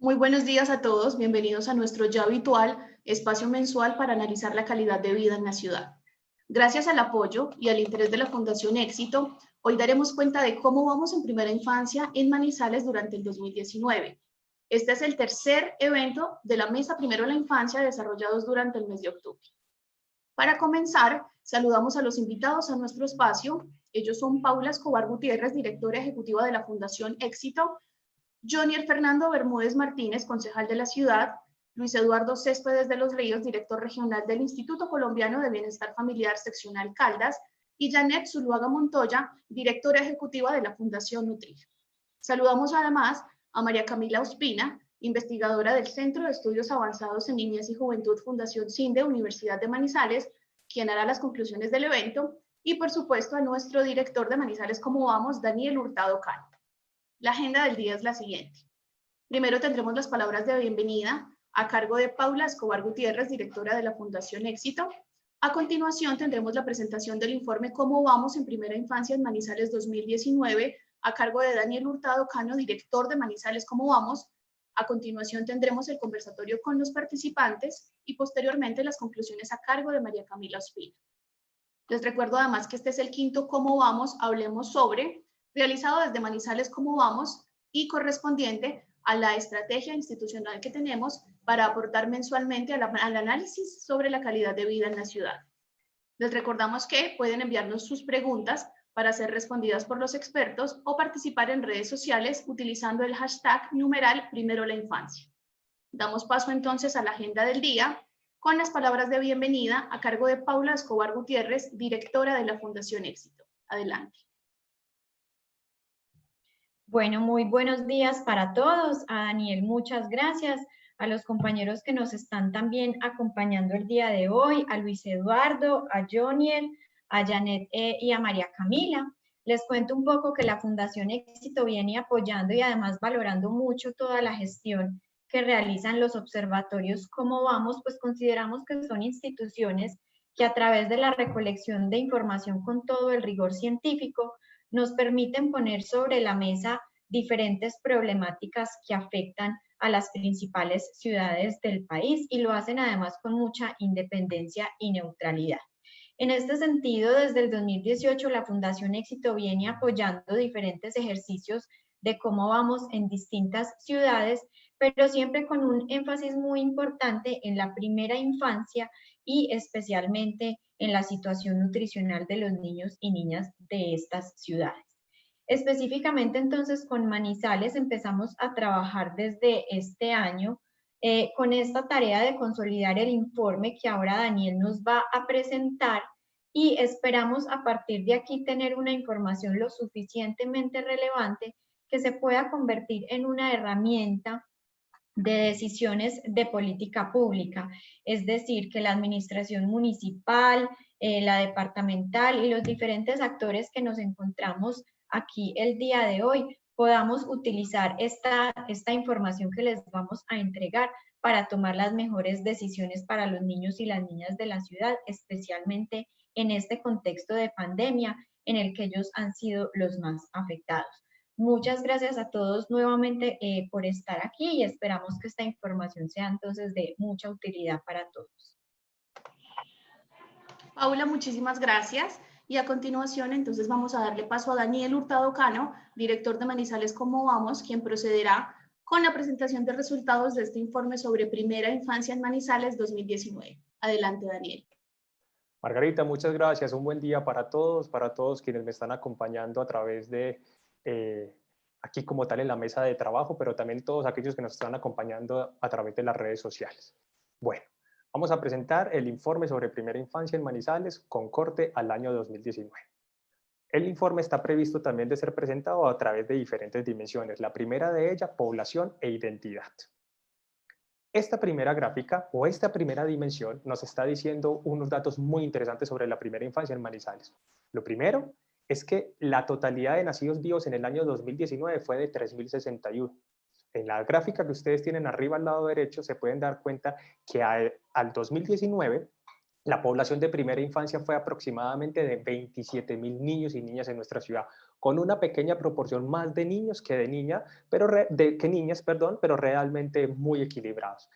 Muy buenos días a todos, bienvenidos a nuestro ya habitual espacio mensual para analizar la calidad de vida en la ciudad. Gracias al apoyo y al interés de la Fundación Éxito, hoy daremos cuenta de cómo vamos en primera infancia en Manizales durante el 2019. Este es el tercer evento de la Mesa Primero la Infancia desarrollados durante el mes de octubre. Para comenzar, saludamos a los invitados a nuestro espacio. Ellos son Paula Escobar Gutiérrez, directora ejecutiva de la Fundación Éxito, Jonier Fernando Bermúdez Martínez, concejal de la ciudad, Luis Eduardo Céspedes de los Ríos, director regional del Instituto Colombiano de Bienestar Familiar Seccional Caldas, y Janet Zuluaga Montoya, directora ejecutiva de la Fundación Nutrir. Saludamos además a María Camila Ospina, investigadora del Centro de Estudios Avanzados en Niñez y Juventud Fundación CINDE, Universidad de Manizales, quien hará las conclusiones del evento, y por supuesto a nuestro director de Manizales Cómo Vamos, Daniel Hurtado Cano. La agenda del día es la siguiente. Primero tendremos las palabras de bienvenida a cargo de Paula Escobar Gutiérrez, directora de la Fundación Éxito. A continuación tendremos la presentación del informe Cómo vamos en primera infancia en Manizales 2019 a cargo de Daniel Hurtado Cano, director de Manizales Cómo vamos. A continuación tendremos el conversatorio con los participantes y posteriormente las conclusiones a cargo de María Camila Ospina. Les recuerdo además que este es el quinto Cómo vamos, hablemos sobre, realizado desde Manizales Cómo vamos y correspondiente a la estrategia institucional que tenemos para aportar mensualmente al análisis sobre la calidad de vida en la ciudad. Les recordamos que pueden enviarnos sus preguntas para ser respondidas por los expertos o participar en redes sociales utilizando el hashtag numeral Primero la Infancia. Damos paso entonces a la agenda del día con las palabras de bienvenida a cargo de Paula Escobar Gutiérrez, directora de la Fundación Éxito. Adelante. Bueno, muy buenos días para todos. A Daniel, muchas gracias. A los compañeros que nos están también acompañando el día de hoy, a Luis Eduardo, a Jonier, a Janet y a María Camila. Les cuento un poco que la Fundación Éxito viene apoyando y además valorando mucho toda la gestión que realizan los observatorios Cómo Vamos, pues consideramos que son instituciones que a través de la recolección de información con todo el rigor científico nos permiten poner sobre la mesa diferentes problemáticas que afectan a las principales ciudades del país y lo hacen además con mucha independencia y neutralidad. En este sentido, desde el 2018, la Fundación Éxito viene apoyando diferentes ejercicios de cómo vamos en distintas ciudades, pero siempre con un énfasis muy importante en la primera infancia y especialmente en la situación nutricional de los niños y niñas de estas ciudades. Específicamente entonces con Manizales empezamos a trabajar desde este año con esta tarea de consolidar el informe que ahora Daniel nos va a presentar y esperamos a partir de aquí tener una información lo suficientemente relevante que se pueda convertir en una herramienta de decisiones de política pública, es decir, que la administración municipal, la departamental y los diferentes actores que nos encontramos aquí el día de hoy podamos utilizar esta información que les vamos a entregar para tomar las mejores decisiones para los niños y las niñas de la ciudad, especialmente en este contexto de pandemia en el que ellos han sido los más afectados. Muchas gracias a todos nuevamente por estar aquí y esperamos que esta información sea entonces de mucha utilidad para todos. Paula, muchísimas gracias. Y a continuación, entonces, vamos a darle paso a Daniel Hurtado Cano, director de Manizales Cómo Vamos, quien procederá con la presentación de resultados de este informe sobre primera infancia en Manizales 2019. Adelante, Daniel. Margarita, muchas gracias. Un buen día para todos quienes me están acompañando a través de aquí como tal en la mesa de trabajo, pero también todos aquellos que nos están acompañando a través de las redes sociales. Bueno, vamos a presentar el informe sobre primera infancia en Manizales con corte al año 2019. El informe está previsto también de ser presentado a través de diferentes dimensiones. La primera de ellas, población e identidad. Esta primera gráfica o esta primera dimensión nos está diciendo unos datos muy interesantes sobre la primera infancia en Manizales. Lo primero es que la totalidad de nacidos vivos en el año 2019 fue de 3.061. En la gráfica que ustedes tienen arriba al lado derecho se pueden dar cuenta que al 2019 La población de primera infancia fue aproximadamente de 27.000 niños y niñas en nuestra ciudad, con una pequeña proporción más de niños que de niñas, perdón, pero realmente muy equilibrados.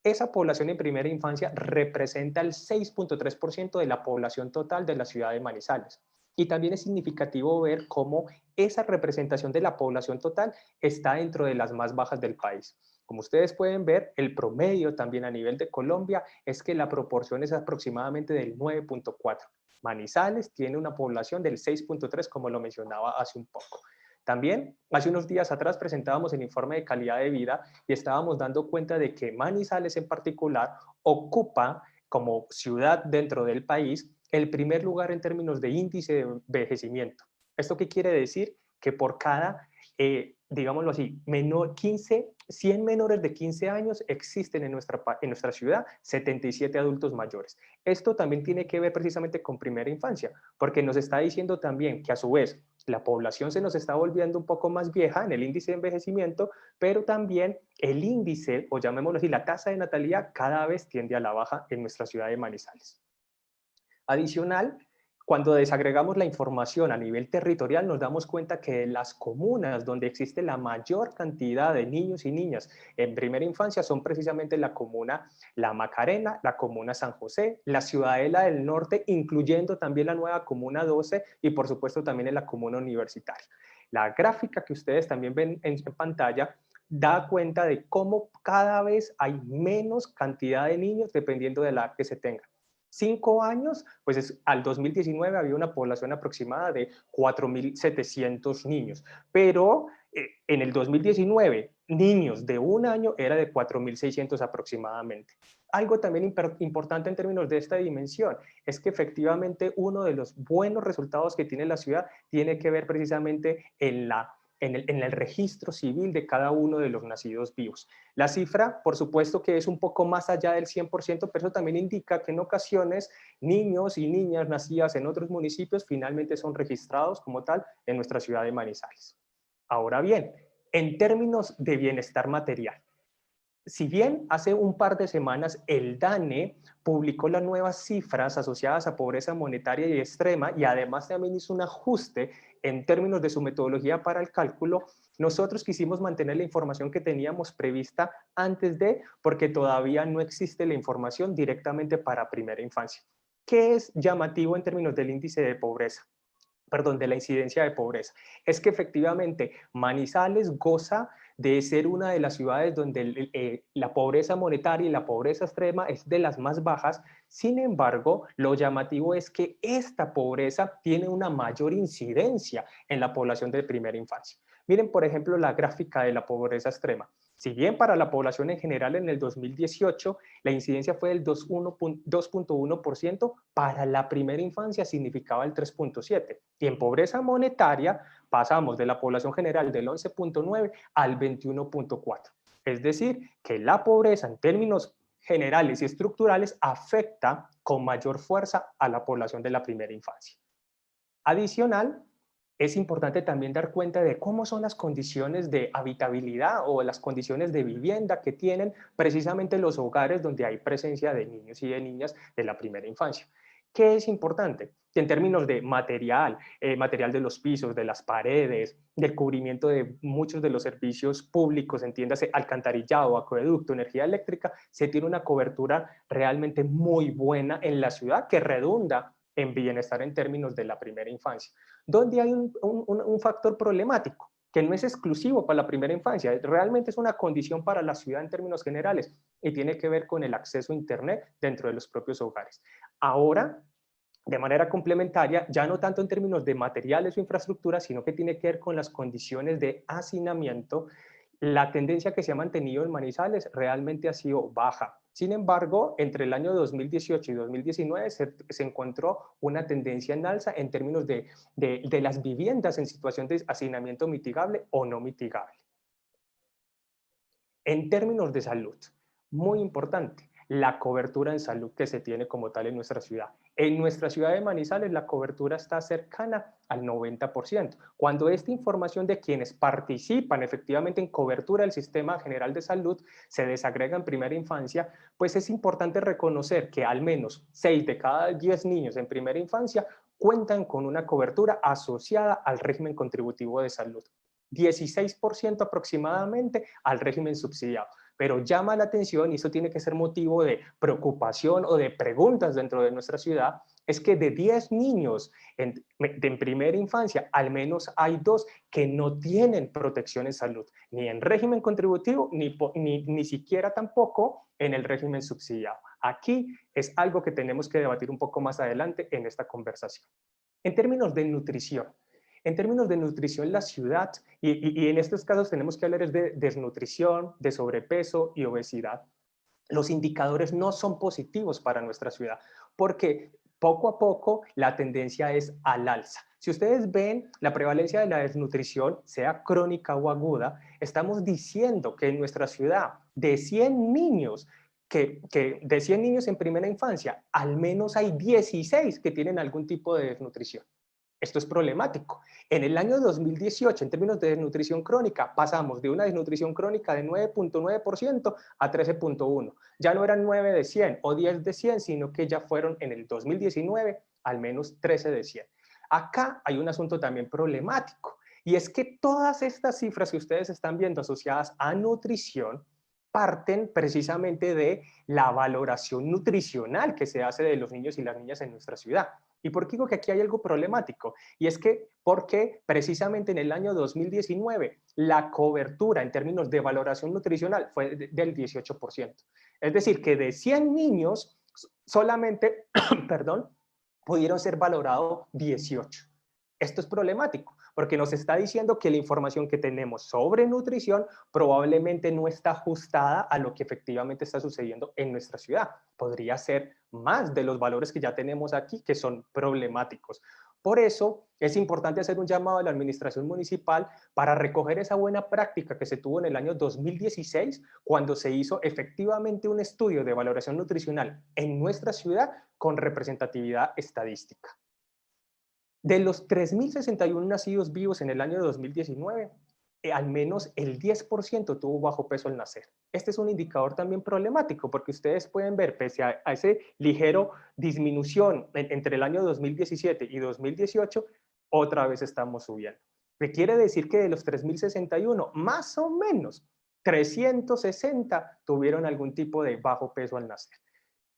Esa población en primera infancia representa el 6.3% de la población total de la ciudad de Manizales. Y también es significativo ver cómo esa representación de la población total está dentro de las más bajas del país. Como ustedes pueden ver, el promedio también a nivel de Colombia es que la proporción es aproximadamente del 9.4. Manizales tiene una población del 6.3, como lo mencionaba hace un poco. También, hace unos días atrás presentábamos el informe de calidad de vida y estábamos dando cuenta de que Manizales en particular ocupa como ciudad dentro del país el primer lugar en términos de índice de envejecimiento. ¿Esto qué quiere decir? Que por cada, digámoslo así, 100 menores de 15 años existen en nuestra ciudad 77 adultos mayores. Esto también tiene que ver precisamente con primera infancia, porque nos está diciendo también que a su vez la población se nos está volviendo un poco más vieja en el índice de envejecimiento, pero también el índice, o llamémoslo así, la tasa de natalidad cada vez tiende a la baja en nuestra ciudad de Manizales. Adicional, cuando desagregamos la información a nivel territorial, nos damos cuenta que las comunas donde existe la mayor cantidad de niños y niñas en primera infancia son precisamente la comuna La Macarena, la comuna San José, la Ciudadela del Norte, incluyendo también la nueva comuna 12 y por supuesto también en la comuna universitaria. La gráfica que ustedes también ven en pantalla da cuenta de cómo cada vez hay menos cantidad de niños dependiendo de la edad que se tenga. 5 años, pues al 2019 había una población aproximada de 4.700 niños, pero en el 2019 niños de 1 año era de 4.600 aproximadamente. Algo también importante en términos de esta dimensión es que efectivamente uno de los buenos resultados que tiene la ciudad tiene que ver precisamente en el registro civil de cada uno de los nacidos vivos. La cifra, por supuesto que es un poco más allá del 100%, pero eso también indica que en ocasiones niños y niñas nacidas en otros municipios finalmente son registrados como tal en nuestra ciudad de Manizales. Ahora bien, en términos de bienestar material, si bien hace un par de semanas el DANE publicó las nuevas cifras asociadas a pobreza monetaria y extrema y además también hizo un ajuste en términos de su metodología para el cálculo, nosotros quisimos mantener la información que teníamos prevista antes de, porque todavía no existe la información directamente para primera infancia. ¿Qué es llamativo en términos del índice de pobreza? Perdón, de la incidencia de pobreza, es que efectivamente Manizales goza de ser una de las ciudades donde la pobreza monetaria y la pobreza extrema es de las más bajas. Sin embargo, lo llamativo es que esta pobreza tiene una mayor incidencia en la población de primera infancia. Miren, por ejemplo, la gráfica de la pobreza extrema. Si bien para la población en general en el 2018 la incidencia fue del 2.1%, para la primera infancia significaba el 3.7%. Y en pobreza monetaria pasamos de la población general del 11.9 al 21.4. Es decir, que la pobreza en términos generales y estructurales afecta con mayor fuerza a la población de la primera infancia. Adicional, es importante también dar cuenta de cómo son las condiciones de habitabilidad o las condiciones de vivienda que tienen precisamente los hogares donde hay presencia de niños y de niñas de la primera infancia. ¿Qué es importante? Que en términos de material, material de los pisos, de las paredes, del cubrimiento de muchos de los servicios públicos, entiéndase alcantarillado, acueducto, energía eléctrica, se tiene una cobertura realmente muy buena en la ciudad que redunda en bienestar en términos de la primera infancia. ¿Dónde hay un factor problemático? Que no es exclusivo para la primera infancia, realmente es una condición para la ciudad en términos generales y tiene que ver con el acceso a Internet dentro de los propios hogares. Ahora, de manera complementaria, ya no tanto en términos de materiales o infraestructura, sino que tiene que ver con las condiciones de hacinamiento. La tendencia que se ha mantenido en Manizales realmente ha sido baja. Sin embargo, entre el año 2018 y 2019 se encontró una tendencia en alza en términos de las viviendas en situación de hacinamiento mitigable o no mitigable. En términos de salud, muy importante, la cobertura en salud que se tiene como tal en nuestra ciudad. En nuestra ciudad de Manizales la cobertura está cercana al 90%. Cuando esta información de quienes participan efectivamente en cobertura del Sistema General de Salud se desagrega en primera infancia, pues es importante reconocer que al menos 6 de cada 10 niños en primera infancia cuentan con una cobertura asociada al régimen contributivo de salud. 16% aproximadamente al régimen subsidiado. Pero llama la atención, y eso tiene que ser motivo de preocupación o de preguntas dentro de nuestra ciudad, es que de 10 niños en primera infancia, al menos hay 2 que no tienen protección en salud, ni en régimen contributivo, ni siquiera tampoco en el régimen subsidiado. Aquí es algo que tenemos que debatir un poco más adelante en esta conversación. En términos de nutrición, la ciudad, y en estos casos tenemos que hablar de desnutrición, de sobrepeso y obesidad. Los indicadores no son positivos para nuestra ciudad, porque poco a poco la tendencia es al alza. Si ustedes ven la prevalencia de la desnutrición, sea crónica o aguda, estamos diciendo que en nuestra ciudad, de 100 niños, de 100 niños en primera infancia, al menos hay 16 que tienen algún tipo de desnutrición. Esto es problemático. En el año 2018, en términos de desnutrición crónica, pasamos de una desnutrición crónica de 9.9% a 13.1%. Ya no eran 9 de 100 o 10 de 100, sino que ya fueron en el 2019 al menos 13 de 100. Acá hay un asunto también problemático, y es que todas estas cifras que ustedes están viendo asociadas a nutrición parten precisamente de la valoración nutricional que se hace de los niños y las niñas en nuestra ciudad. ¿Y por qué digo que aquí hay algo problemático? Y es que porque precisamente en el año 2019 la cobertura en términos de valoración nutricional fue del 18%. Es decir, que de 100 niños solamente, perdón, pudieron ser valorados 18. Esto es problemático, porque nos está diciendo que la información que tenemos sobre nutrición probablemente no está ajustada a lo que efectivamente está sucediendo en nuestra ciudad. Podría ser más de los valores que ya tenemos aquí, que son problemáticos. Por eso es importante hacer un llamado a la administración municipal para recoger esa buena práctica que se tuvo en el año 2016, cuando se hizo efectivamente un estudio de valoración nutricional en nuestra ciudad con representatividad estadística. De los 3.061 nacidos vivos en el año 2019, al menos el 10% tuvo bajo peso al nacer. Este es un indicador también problemático, porque ustedes pueden ver, pese a ese ligero disminución entre el año 2017 y 2018, otra vez estamos subiendo. ¿Qué quiere decir? Que de los 3.061, más o menos 360 tuvieron algún tipo de bajo peso al nacer.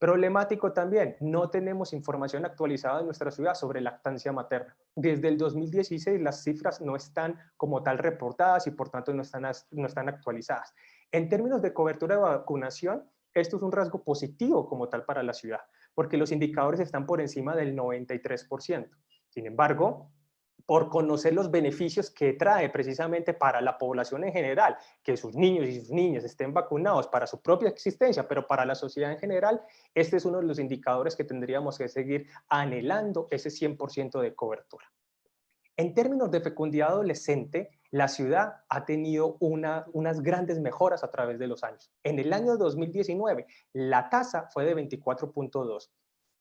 Problemático también, no tenemos información actualizada en nuestra ciudad sobre lactancia materna. Desde el 2016 las cifras no están como tal reportadas y por tanto no están actualizadas. En términos de cobertura de vacunación, esto es un rasgo positivo como tal para la ciudad, porque los indicadores están por encima del 93%. Sin embargo, por conocer los beneficios que trae precisamente para la población en general, que sus niños y sus niñas estén vacunados para su propia existencia, pero para la sociedad en general, este es uno de los indicadores que tendríamos que seguir anhelando, ese 100% de cobertura. En términos de fecundidad adolescente, la ciudad ha tenido unas grandes mejoras a través de los años. En el año 2019, la tasa fue de 24.2.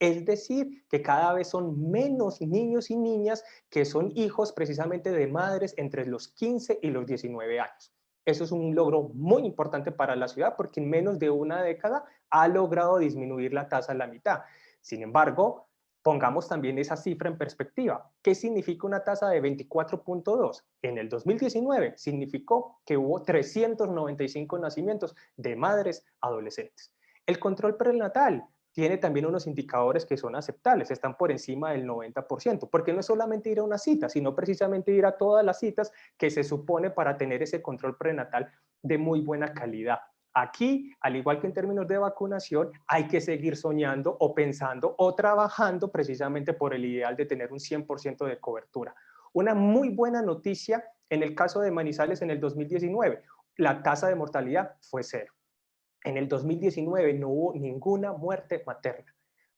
Es decir, que cada vez son menos niños y niñas que son hijos precisamente de madres entre los 15 y los 19 años. Eso es un logro muy importante para la ciudad, porque en menos de una década ha logrado disminuir la tasa a la mitad. Sin embargo, pongamos también esa cifra en perspectiva. ¿Qué significa una tasa de 24.2? En el 2019 significó que hubo 395 nacimientos de madres adolescentes. El control prenatal tiene también unos indicadores que son aceptables, están por encima del 90%, porque no es solamente ir a una cita, sino precisamente ir a todas las citas que se supone para tener ese control prenatal de muy buena calidad. Aquí, al igual que en términos de vacunación, hay que seguir soñando o pensando o trabajando precisamente por el ideal de tener un 100% de cobertura. Una muy buena noticia en el caso de Manizales en el 2019, la tasa de mortalidad fue 0. En el 2019 no hubo ninguna muerte materna.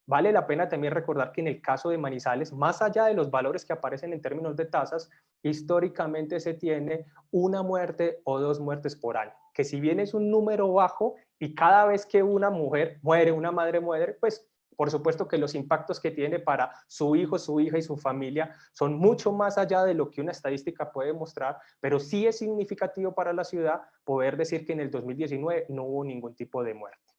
Vale la pena también recordar que en el caso de Manizales, más allá de los valores que aparecen en términos de tasas, históricamente se tiene una muerte o 2 muertes por año, que si bien es un número bajo y cada vez que una mujer muere, una madre muere, pues Por supuesto que los impactos que tiene para su hijo, su hija y su familia son mucho más allá de lo que una estadística puede mostrar, pero sí es significativo para la ciudad poder decir que en el 2019 no hubo ningún tipo de muerte.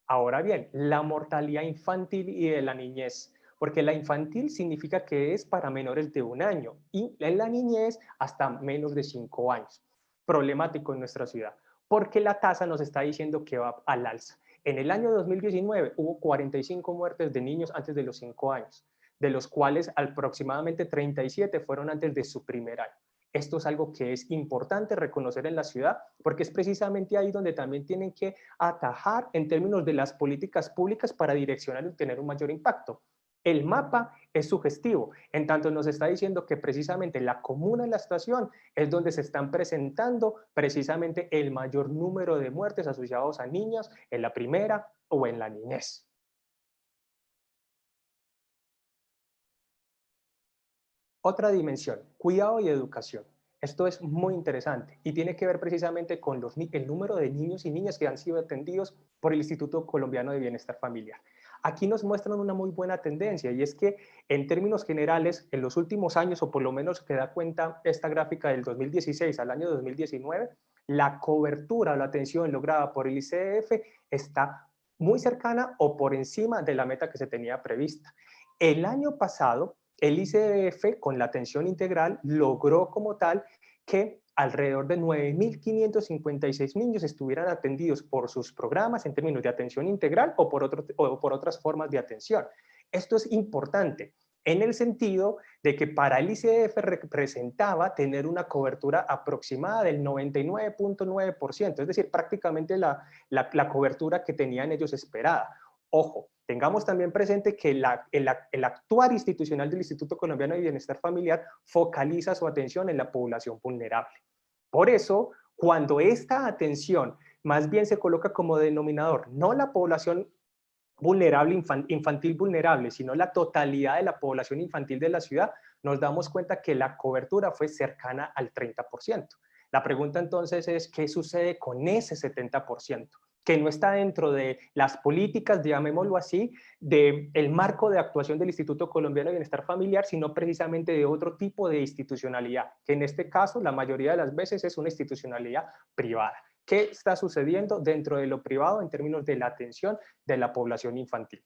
Ahora bien, la mortalidad infantil y de la niñez, porque la infantil significa que es para menores de 1 año y en la niñez hasta menos de 5 años. Problemático en nuestra ciudad, porque la tasa nos está diciendo que va al alza. En el año 2019 hubo 45 muertes de niños antes de los 5 años, de los cuales aproximadamente 37 fueron antes de su primer año. Esto es algo que es importante reconocer en la ciudad, porque es precisamente ahí donde también tienen que atajar en términos de las políticas públicas para direccionar y tener un mayor impacto. El mapa es sugestivo, en tanto nos está diciendo que precisamente la comuna y la estación es donde se están presentando precisamente el mayor número de muertes asociados a niños en la primera o en la niñez. Otra dimensión, cuidado y educación. Esto es muy interesante y tiene que ver precisamente con el número de niños y niñas que han sido atendidos por el Instituto Colombiano de Bienestar Familiar. Aquí nos muestran una muy buena tendencia y es que en términos generales, en los últimos años, o por lo menos que da cuenta esta gráfica del 2016 al año 2019, la cobertura o la atención lograda por el ICF está muy cercana o por encima de la meta que se tenía prevista. El año pasado, el ICF, con la atención integral, logró como tal que alrededor de 9.556 niños estuvieran atendidos por sus programas en términos de atención integral o por otras formas de atención. Esto es importante en el sentido de que para el ICF representaba tener una cobertura aproximada del 99.9%, es decir, prácticamente la cobertura que tenían ellos esperada. Ojo, tengamos también presente que el actuar institucional del Instituto Colombiano de Bienestar Familiar focaliza su atención en la población vulnerable. Por eso, cuando esta atención más bien se coloca como denominador, no la población vulnerable, infantil vulnerable, sino la totalidad de la población infantil de la ciudad, nos damos cuenta que la cobertura fue cercana al 30%. La pregunta entonces es, ¿qué sucede con ese 70%? Que no está dentro de las políticas, llamémoslo así, del marco de actuación del Instituto Colombiano de Bienestar Familiar, sino precisamente de otro tipo de institucionalidad, que en este caso la mayoría de las veces es una institucionalidad privada. ¿Qué está sucediendo dentro de lo privado en términos de la atención de la población infantil?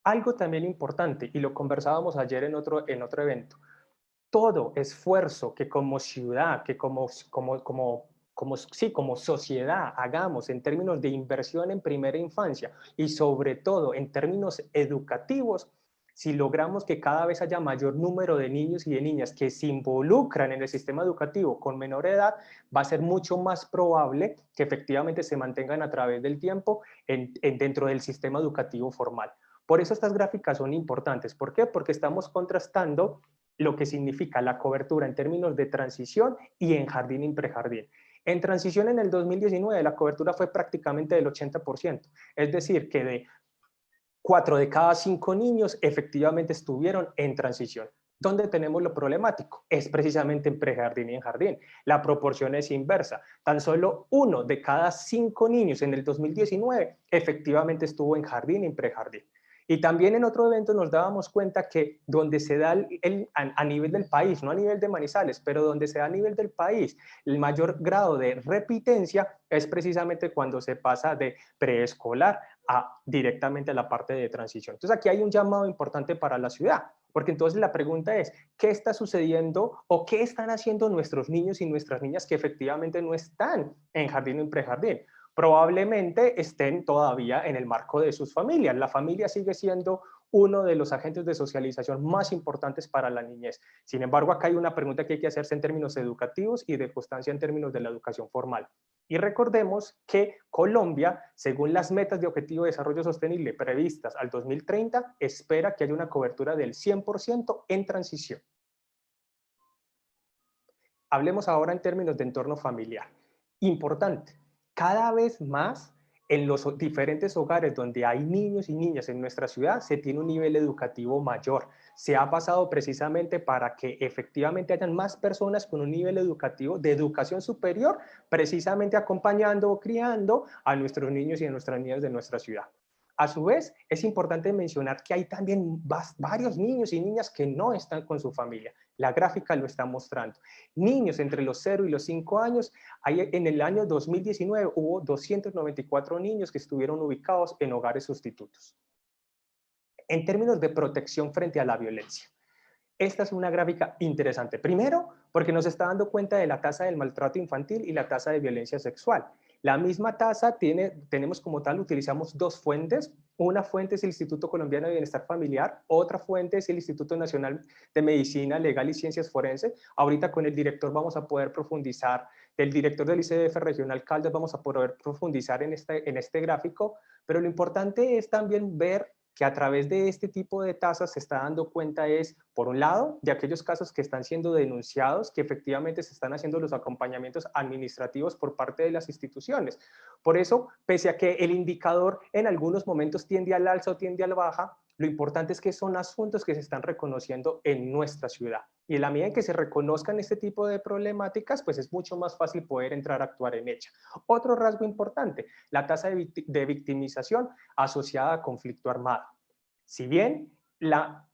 Algo también importante, y lo conversábamos ayer en otro evento, todo esfuerzo que como ciudad, que como sociedad hagamos en términos de inversión en primera infancia y sobre todo en términos educativos, si logramos que cada vez haya mayor número de niños y de niñas que se involucran en el sistema educativo con menor edad, va a ser mucho más probable que efectivamente se mantengan a través del tiempo dentro del sistema educativo formal. Por eso estas gráficas son importantes. ¿Por qué? Porque estamos contrastando lo que significa la cobertura en términos de transición y en jardín y prejardín. En transición en el 2019 la cobertura fue prácticamente del 80%, es decir, que de 4 de cada 5 niños efectivamente estuvieron en transición. ¿Dónde tenemos lo problemático? Es precisamente en prejardín y en jardín. La proporción es inversa. Tan solo 1 de cada 5 niños en el 2019 efectivamente estuvo en jardín y en prejardín. Y también en otro evento nos dábamos cuenta que donde se da a nivel del país, no a nivel de Manizales, pero donde se da a nivel del país, el mayor grado de repitencia es precisamente cuando se pasa de preescolar directamente a la parte de transición. Entonces aquí hay un llamado importante para la ciudad, porque entonces la pregunta es, ¿qué está sucediendo o qué están haciendo nuestros niños y nuestras niñas que efectivamente no están en jardín o en prejardín? Probablemente estén todavía en el marco de sus familias. La familia sigue siendo uno de los agentes de socialización más importantes para la niñez. Sin embargo, acá hay una pregunta que hay que hacerse en términos educativos y de constancia en términos de la educación formal. Y recordemos que Colombia, según las metas de Objetivo de Desarrollo Sostenible previstas al 2030, espera que haya una cobertura del 100% en transición. Hablemos ahora en términos de entorno familiar. Importante, cada vez más en los diferentes hogares donde hay niños y niñas en nuestra ciudad se tiene un nivel educativo mayor. Se ha pasado precisamente para que efectivamente hayan más personas con un nivel educativo de educación superior, precisamente acompañando o criando a nuestros niños y a nuestras niñas de nuestra ciudad. A su vez, es importante mencionar que hay también varios niños y niñas que no están con su familia. La gráfica lo está mostrando. Niños entre los 0 y los 5 años, en el año 2019 hubo 294 niños que estuvieron ubicados en hogares sustitutos. En términos de protección frente a la violencia, esta es una gráfica interesante. Primero, porque nos está dando cuenta de la tasa del maltrato infantil y la tasa de violencia sexual. La misma tasa tenemos como tal, utilizamos dos fuentes. Una fuente es el Instituto Colombiano de Bienestar Familiar, otra fuente es el Instituto Nacional de Medicina Legal y Ciencias Forenses. Ahorita con el director vamos a poder profundizar, del director del ICDF Regional Caldas vamos a poder profundizar en este gráfico, pero lo importante es también ver que a través de este tipo de tasas se está dando cuenta es, por un lado, de aquellos casos que están siendo denunciados, que efectivamente se están haciendo los acompañamientos administrativos por parte de las instituciones. Por eso, pese a que el indicador en algunos momentos tiende al alza o tiende a la baja, lo importante es que son asuntos que se están reconociendo en nuestra ciudad. Y en la medida en que se reconozcan este tipo de problemáticas, pues es mucho más fácil poder entrar a actuar en ella. Otro rasgo importante, la tasa de victimización asociada a conflicto armado. Si bien la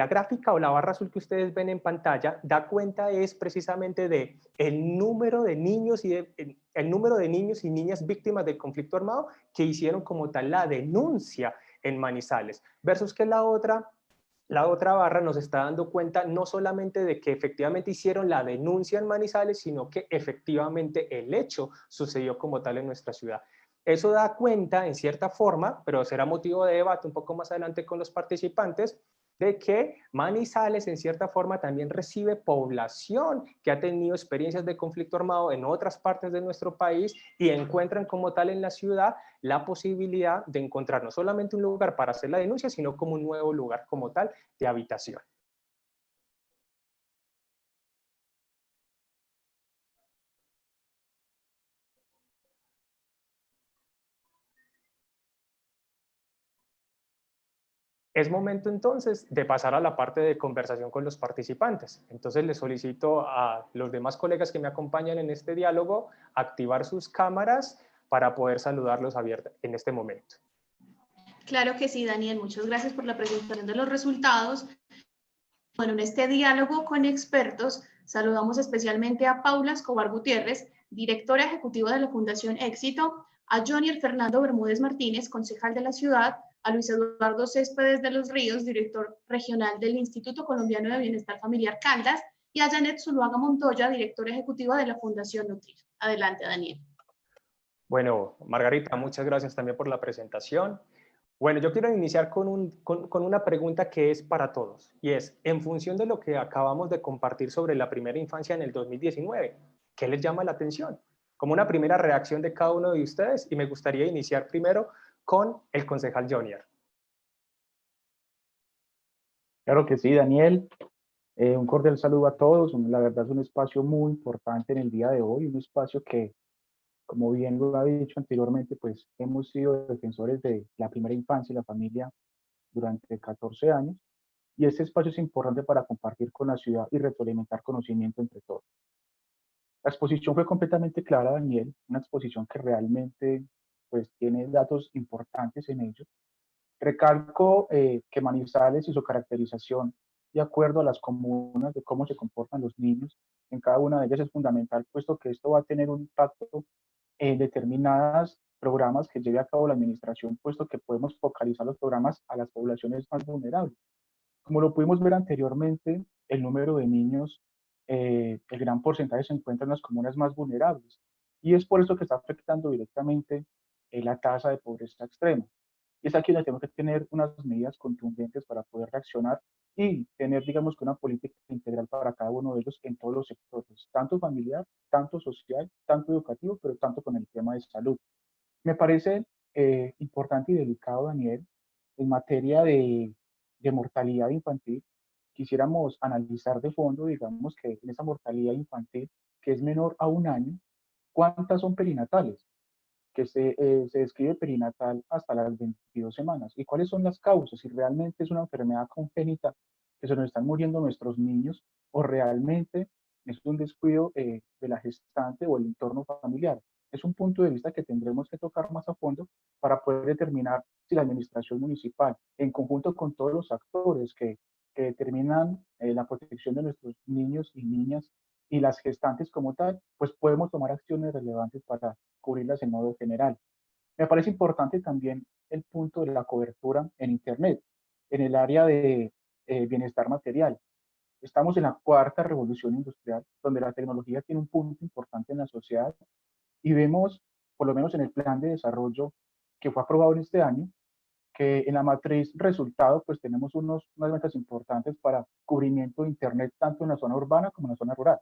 gráfica o la barra azul que ustedes ven en pantalla da cuenta es precisamente de el número de niños y niñas víctimas del conflicto armado que hicieron como tal la denuncia en Manizales, versus que la otra barra nos está dando cuenta no solamente de que efectivamente hicieron la denuncia en Manizales, sino que efectivamente el hecho sucedió como tal en nuestra ciudad. Eso da cuenta, en cierta forma, pero será motivo de debate un poco más adelante con los participantes, de que Manizales, en cierta forma, también recibe población que ha tenido experiencias de conflicto armado en otras partes de nuestro país y encuentran como tal en la ciudad la posibilidad de encontrar no solamente un lugar para hacer la denuncia, sino como un nuevo lugar como tal de habitación. Es momento entonces de pasar a la parte de conversación con los participantes. Entonces les solicito a los demás colegas que me acompañan en este diálogo activar sus cámaras para poder saludarlos abiertos en este momento. Claro que sí, Daniel. Muchas gracias por la presentación de los resultados. Bueno, en este diálogo con expertos saludamos especialmente a Paula Escobar Gutiérrez, directora ejecutiva de la Fundación Éxito, a Jonier Fernando Bermúdez Martínez, concejal de la ciudad, a Luis Eduardo Céspedes de los Ríos, director regional del Instituto Colombiano de Bienestar Familiar Caldas, y a Janet Zuluaga Montoya, directora ejecutiva de la Fundación Nutrir. Adelante, Daniel. Bueno, Margarita, muchas gracias también por la presentación. Bueno, yo quiero iniciar con una pregunta que es para todos, y es, en función de lo que acabamos de compartir sobre la primera infancia en el 2019, ¿qué les llama la atención? Como una primera reacción de cada uno de ustedes, y me gustaría iniciar primero con el concejal Jonier. Claro que sí, Daniel. Un cordial saludo a todos. La verdad es un espacio muy importante en el día de hoy, un espacio que, como bien lo ha dicho anteriormente, pues hemos sido defensores de la primera infancia y la familia durante 14 años. Y este espacio es importante para compartir con la ciudad y retroalimentar conocimiento entre todos. La exposición fue completamente clara, Daniel, una exposición que realmente pues tiene datos importantes en ello. Recalco que Manizales y su caracterización de acuerdo a las comunas de cómo se comportan los niños en cada una de ellas es fundamental, puesto que esto va a tener un impacto en determinados programas que lleve a cabo la administración, puesto que podemos focalizar los programas a las poblaciones más vulnerables. Como lo pudimos ver anteriormente, el número de niños, el gran porcentaje se encuentra en las comunas más vulnerables, y es por eso que está afectando directamente la tasa de pobreza extrema. Y es aquí donde tenemos que tener unas medidas contundentes para poder reaccionar y tener, digamos, que una política integral para cada uno de ellos en todos los sectores, tanto familiar, tanto social, tanto educativo, pero tanto con el tema de salud. Me parece importante y delicado, Daniel, en materia de mortalidad infantil, quisiéramos analizar de fondo, digamos, que en esa mortalidad infantil, que es menor a un año, ¿cuántas son perinatales? que se describe perinatal hasta las 22 semanas. ¿Y cuáles son las causas? Si realmente es una enfermedad congénita que se nos están muriendo nuestros niños o realmente es un descuido de la gestante o el entorno familiar. Es un punto de vista que tendremos que tocar más a fondo para poder determinar si la administración municipal, en conjunto con todos los actores que determinan la protección de nuestros niños y niñas y las gestantes como tal, pues podemos tomar acciones relevantes para cubrirlas en modo general. Me parece importante también el punto de la cobertura en Internet, en el área de bienestar material. Estamos en la cuarta revolución industrial, donde la tecnología tiene un punto importante en la sociedad y vemos, por lo menos en el plan de desarrollo que fue aprobado en este año, que en la matriz resultado, pues tenemos unas metas importantes para cubrimiento de Internet, tanto en la zona urbana como en la zona rural.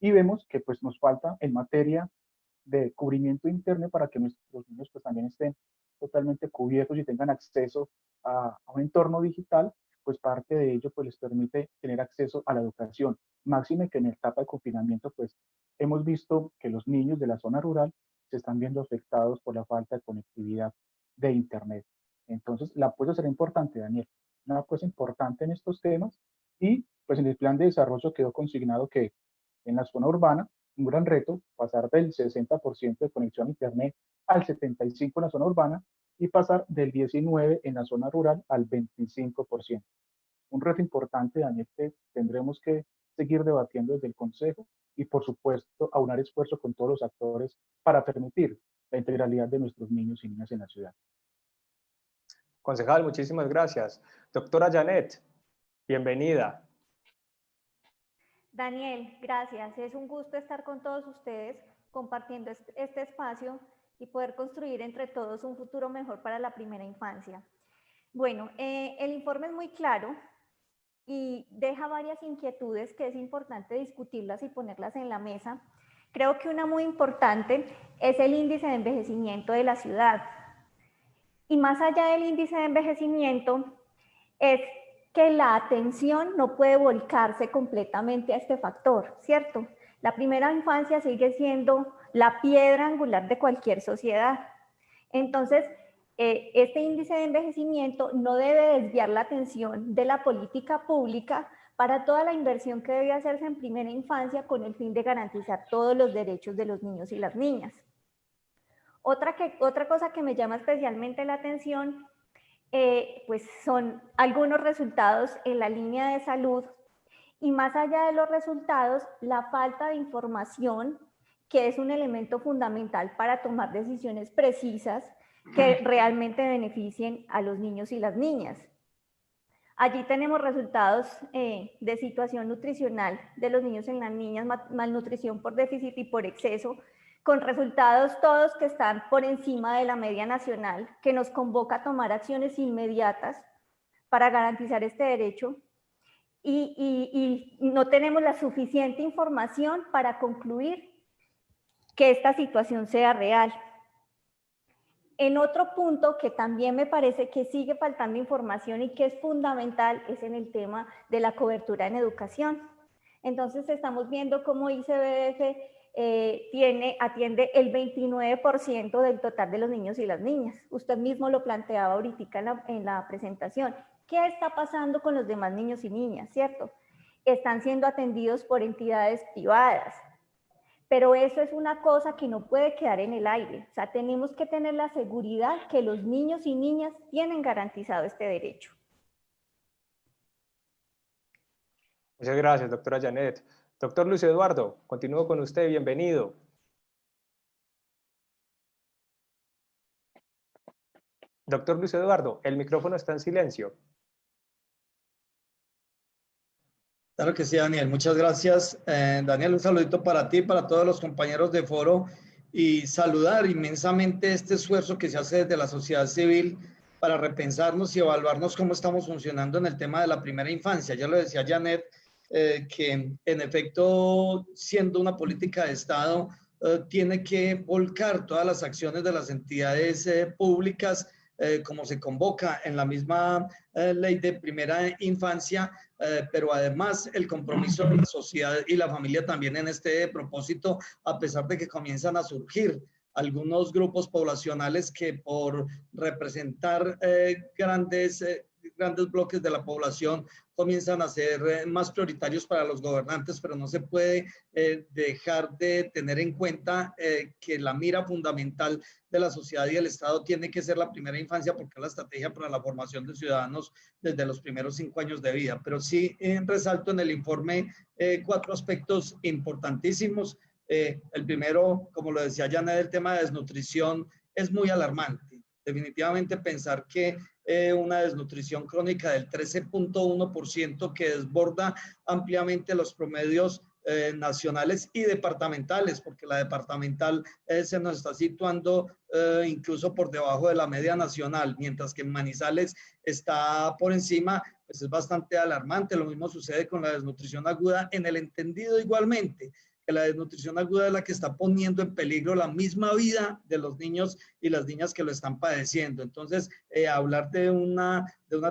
Y vemos que pues nos falta en materia de cubrimiento de Internet para que nuestros niños pues también estén totalmente cubiertos y tengan acceso a un entorno digital, pues parte de ello pues les permite tener acceso a la educación. Máxime que en la etapa de confinamiento pues hemos visto que los niños de la zona rural se están viendo afectados por la falta de conectividad de Internet. Entonces la apuesta será importante, Daniel, una apuesta importante en estos temas y pues en el plan de desarrollo quedó consignado que en la zona urbana un gran reto, pasar del 60% de conexión a Internet al 75% en la zona urbana y pasar del 19% en la zona rural al 25%. Un reto importante, Daniel, que tendremos que seguir debatiendo desde el Consejo y, por supuesto, aunar esfuerzo con todos los actores para permitir la integralidad de nuestros niños y niñas en la ciudad. Concejal, muchísimas gracias. Doctora Janet, bienvenida. Daniel, gracias. Es un gusto estar con todos ustedes compartiendo este espacio y poder construir entre todos un futuro mejor para la primera infancia. Bueno, el informe es muy claro y deja varias inquietudes que es importante discutirlas y ponerlas en la mesa. Creo que una muy importante es el índice de envejecimiento de la ciudad. Y más allá del índice de envejecimiento es que la atención no puede volcarse completamente a este factor, ¿cierto? La primera infancia sigue siendo la piedra angular de cualquier sociedad. Entonces, este índice de envejecimiento no debe desviar la atención de la política pública para toda la inversión que debe hacerse en primera infancia con el fin de garantizar todos los derechos de los niños y las niñas. Otra cosa que me llama especialmente la atención pues son algunos resultados en la línea de salud y más allá de los resultados, la falta de información, que es un elemento fundamental para tomar decisiones precisas que realmente beneficien a los niños y las niñas. Allí tenemos resultados de situación nutricional de los niños y las niñas, malnutrición por déficit y por exceso, con resultados todos que están por encima de la media nacional, que nos convoca a tomar acciones inmediatas para garantizar este derecho y no tenemos la suficiente información para concluir que esta situación sea real. En otro punto que también me parece que sigue faltando información y que es fundamental es en el tema de la cobertura en educación. Entonces estamos viendo cómo ICBF atiende el 29% del total de los niños y las niñas. Usted mismo lo planteaba ahorita en la presentación. ¿Qué está pasando con los demás niños y niñas, cierto? Están siendo atendidos por entidades privadas, pero eso es una cosa que no puede quedar en el aire. O sea, tenemos que tener la seguridad que los niños y niñas tienen garantizado este derecho. Muchas gracias, doctora Janet. Doctor Luis Eduardo, continúo con usted, bienvenido. Doctor Luis Eduardo, el micrófono está en silencio. Claro que sí, Daniel. Muchas gracias. Daniel, un saludito para ti, para todos los compañeros de foro y saludar inmensamente este esfuerzo que se hace desde la sociedad civil para repensarnos y evaluarnos cómo estamos funcionando en el tema de la primera infancia. Ya lo decía Janet, que en efecto, siendo una política de Estado, tiene que volcar todas las acciones de las entidades públicas, como se convoca en la misma ley de primera infancia, pero además el compromiso de la sociedad y la familia también en este propósito, a pesar de que comienzan a surgir algunos grupos poblacionales que por representar grandes bloques de la población comienzan a ser más prioritarios para los gobernantes, pero no se puede dejar de tener en cuenta que la mira fundamental de la sociedad y el Estado tiene que ser la primera infancia, porque es la estrategia para la formación de ciudadanos desde los primeros 5 años de vida. Pero sí resalto en el informe 4 aspectos importantísimos. El primero, como lo decía Janet, el tema de desnutrición es muy alarmante. Definitivamente pensar que una desnutrición crónica del 13.1% que desborda ampliamente los promedios nacionales y departamentales, porque la departamental se nos está situando incluso por debajo de la media nacional, mientras que en Manizales está por encima, pues es bastante alarmante. Lo mismo sucede con la desnutrición aguda, en el entendido igualmente que la desnutrición aguda es la que está poniendo en peligro la misma vida de los niños y las niñas que lo están padeciendo. Entonces, hablar de una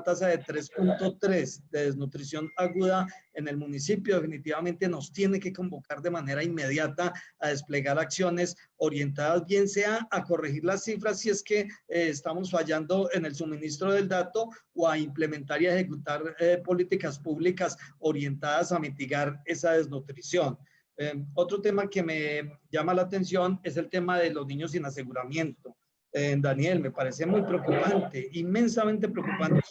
tasa de 3.3 de desnutrición aguda en el municipio definitivamente nos tiene que convocar de manera inmediata a desplegar acciones orientadas, bien sea a corregir las cifras si es que estamos fallando en el suministro del dato, o a implementar y a ejecutar políticas públicas orientadas a mitigar esa desnutrición. Otro tema que me llama la atención es el tema de los niños sin aseguramiento. Daniel, me parece muy preocupante, inmensamente preocupante.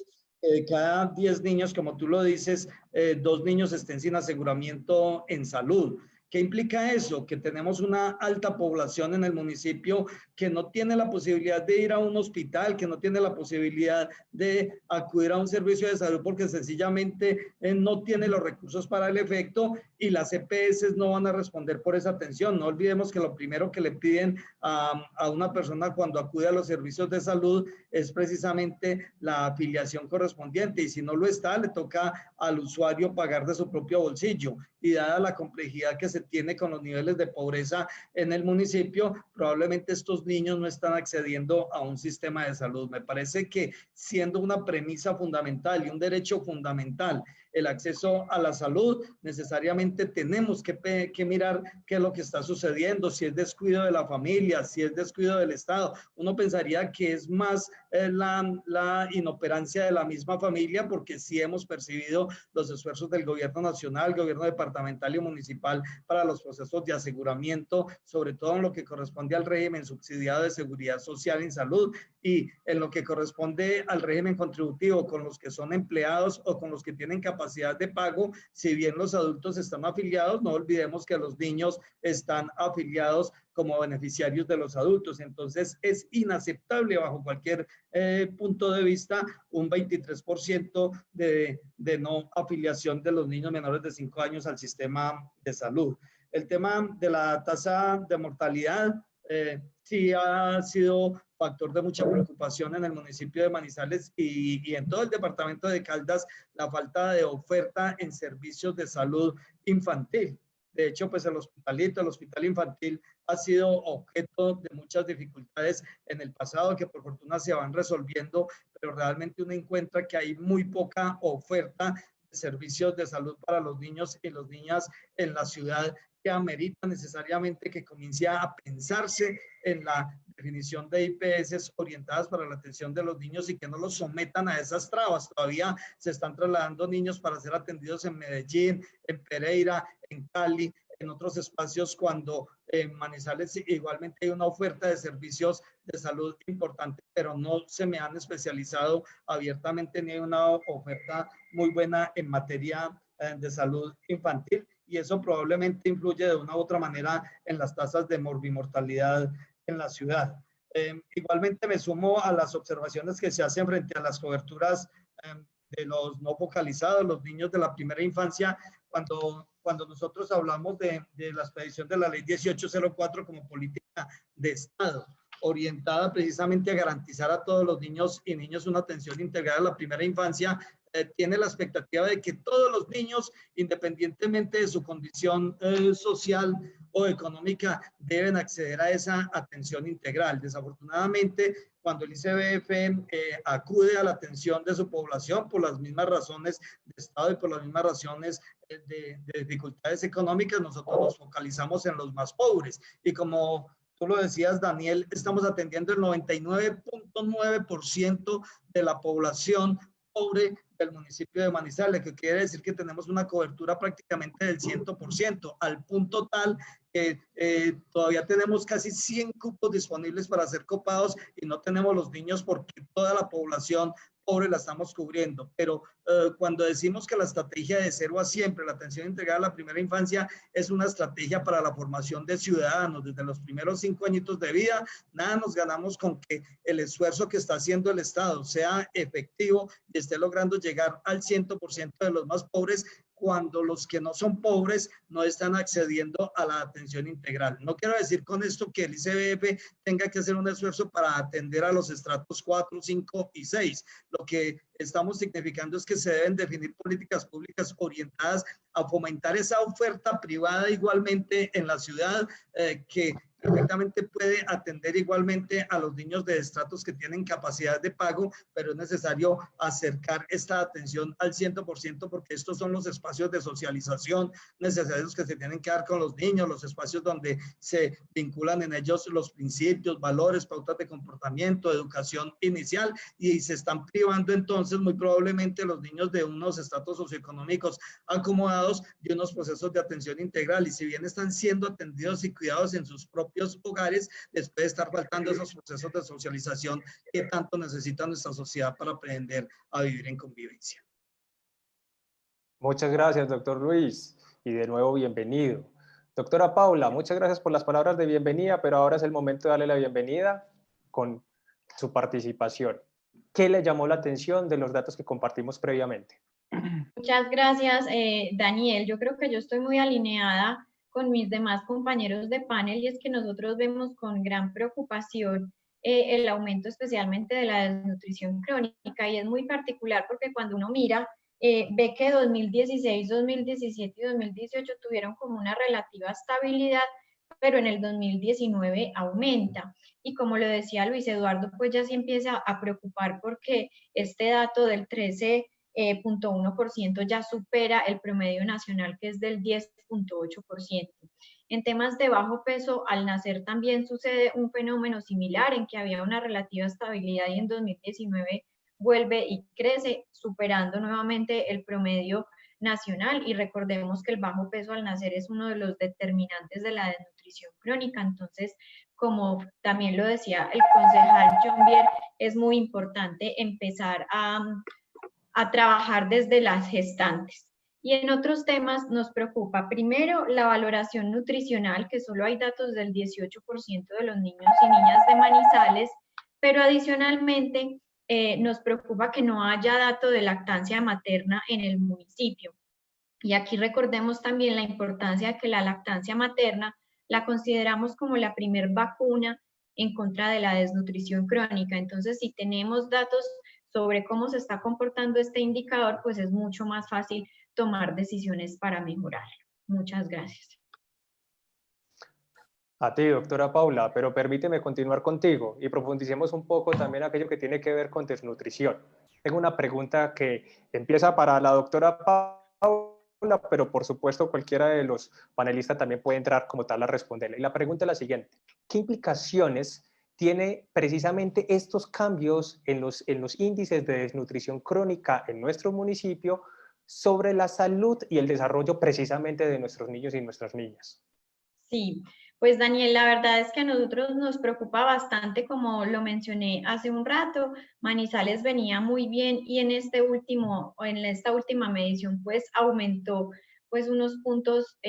Cada 10 niños, como tú lo dices, 2 niños estén sin aseguramiento en salud. ¿Qué implica eso? Que tenemos una alta población en el municipio que no tiene la posibilidad de ir a un hospital, que no tiene la posibilidad de acudir a un servicio de salud porque sencillamente no tiene los recursos para el efecto, y las EPS no van a responder por esa atención. No olvidemos que lo primero que le piden a una persona cuando acude a los servicios de salud es precisamente la afiliación correspondiente, y si no lo está, le toca al usuario pagar de su propio bolsillo. Y dada la complejidad que se tiene con los niveles de pobreza en el municipio, probablemente estos niños no están accediendo a un sistema de salud. Me parece que, siendo una premisa fundamental y un derecho fundamental el acceso a la salud, necesariamente tenemos que mirar qué es lo que está sucediendo, si es descuido de la familia, si es descuido del Estado. Uno pensaría que es más la inoperancia de la misma familia, porque sí hemos percibido los esfuerzos del gobierno nacional, gobierno departamental y municipal para los procesos de aseguramiento, sobre todo en lo que corresponde al régimen subsidiado de seguridad social en salud, y en lo que corresponde al régimen contributivo con los que son empleados o con los que tienen capacidad de pago. Si bien los adultos están afiliados, no olvidemos que los niños están afiliados como beneficiarios de los adultos. Entonces es inaceptable bajo cualquier punto de vista un 23% de no afiliación de los niños menores de 5 años al sistema de salud. El tema de la tasa de mortalidad sí ha sido factor de mucha preocupación en el municipio de Manizales y en todo el departamento de Caldas, la falta de oferta en servicios de salud infantil. De hecho, pues el hospital infantil ha sido objeto de muchas dificultades en el pasado, que por fortuna se van resolviendo, pero realmente uno encuentra que hay muy poca oferta de servicios de salud para los niños y las niñas en la ciudad, que amerita necesariamente que comience a pensarse en la definición de IPS orientadas para la atención de los niños y que no los sometan a esas trabas. Todavía se están trasladando niños para ser atendidos en Medellín, en Pereira, en Cali, en otros espacios, cuando en Manizales igualmente hay una oferta de servicios de salud importante, pero no se me han especializado abiertamente ni hay una oferta muy buena en materia de salud infantil, y eso probablemente influye de una u otra manera en las tasas de morbimortalidad en la ciudad. Igualmente me sumo a las observaciones que se hacen frente a las coberturas de los no focalizados, los niños de la primera infancia, cuando nosotros hablamos de la expedición de la ley 1804 como política de Estado, orientada precisamente a garantizar a todos los niños y niñas una atención integral a la primera infancia, tiene la expectativa de que todos los niños, independientemente de su condición social o económica, deben acceder a esa atención integral. Desafortunadamente, cuando el ICBF acude a la atención de su población por las mismas razones de Estado y por las mismas razones de dificultades económicas, nosotros nos focalizamos en los más pobres. Y como tú lo decías, Daniel, estamos atendiendo el 99.9% de la población pobre del municipio de Manizales, que quiere decir que tenemos una cobertura prácticamente del 100%, al punto tal que todavía tenemos casi 100 cupos disponibles para ser copados y no tenemos los niños porque toda la población pobre la estamos cubriendo. Pero cuando decimos que la estrategia de 0 a siempre, la atención integral a la primera infancia, es una estrategia para la formación de ciudadanos desde los primeros 5 añitos de vida, nada nos ganamos con que el esfuerzo que está haciendo el Estado sea efectivo y esté logrando llegar al 100% de los más pobres, cuando los que no son pobres no están accediendo a la atención integral. No quiero decir con esto que el ICBF tenga que hacer un esfuerzo para atender a los estratos 4, 5 y 6. Lo que estamos significando es que se deben definir políticas públicas orientadas a fomentar esa oferta privada igualmente en la ciudad, que perfectamente puede atender igualmente a los niños de estratos que tienen capacidad de pago, pero es necesario acercar esta atención al 100% porque estos son los espacios de socialización necesarios que se tienen que dar con los niños, los espacios donde se vinculan en ellos los principios, valores, pautas de comportamiento, educación inicial, y se están privando entonces muy probablemente los niños de unos estratos socioeconómicos acomodados de unos procesos de atención integral, y si bien están siendo atendidos y cuidados en sus propios hogares, les puede estar faltando esos procesos de socialización que tanto necesita nuestra sociedad para aprender a vivir en convivencia. Muchas gracias, doctor Luis, y de nuevo bienvenido. Doctora Paula, muchas gracias por las palabras de bienvenida, pero ahora es el momento de darle la bienvenida con su participación. ¿Qué le llamó la atención de los datos que compartimos previamente? Muchas gracias, Daniel. Yo creo que yo estoy muy alineada con mis demás compañeros de panel, y es que nosotros vemos con gran preocupación el aumento especialmente de la desnutrición crónica, y es muy particular porque cuando uno mira, ve que 2016, 2017 y 2018 tuvieron como una relativa estabilidad, pero en el 2019 aumenta. Y como lo decía Luis Eduardo, pues ya se empieza a preocupar porque este dato del 13.1% ya supera el promedio nacional, que es del 10.8%. En temas de bajo peso, al nacer también sucede un fenómeno similar, en que había una relativa estabilidad y en 2019 vuelve y crece, superando nuevamente el promedio nacional. Y recordemos que el bajo peso al nacer es uno de los determinantes de la desnutrición crónica. Entonces, como también lo decía el concejal John Bier, es muy importante empezar a trabajar desde las gestantes. Y en otros temas nos preocupa, primero, la valoración nutricional, que solo hay datos del 18% de los niños y niñas de Manizales, pero adicionalmente nos preocupa que no haya dato de lactancia materna en el municipio. Y aquí recordemos también la importancia de que la lactancia materna la consideramos como la primer vacuna en contra de la desnutrición crónica. Entonces, si tenemos datos sobre cómo se está comportando este indicador, pues es mucho más fácil tomar decisiones para mejorar. Muchas gracias. A ti, doctora Paula, pero permíteme continuar contigo y profundicemos un poco también aquello que tiene que ver con desnutrición. Tengo una pregunta que empieza para la doctora Paula, pero por supuesto cualquiera de los panelistas también puede entrar como tal a responderle. Y la pregunta es la siguiente: ¿qué implicaciones tiene precisamente estos cambios en los índices de desnutrición crónica en nuestro municipio sobre la salud y el desarrollo precisamente de nuestros niños y nuestras niñas? Sí, pues Daniel, la verdad es que a nosotros nos preocupa bastante, como lo mencioné hace un rato. Manizales venía muy bien y en esta última medición pues aumentó pues unos puntos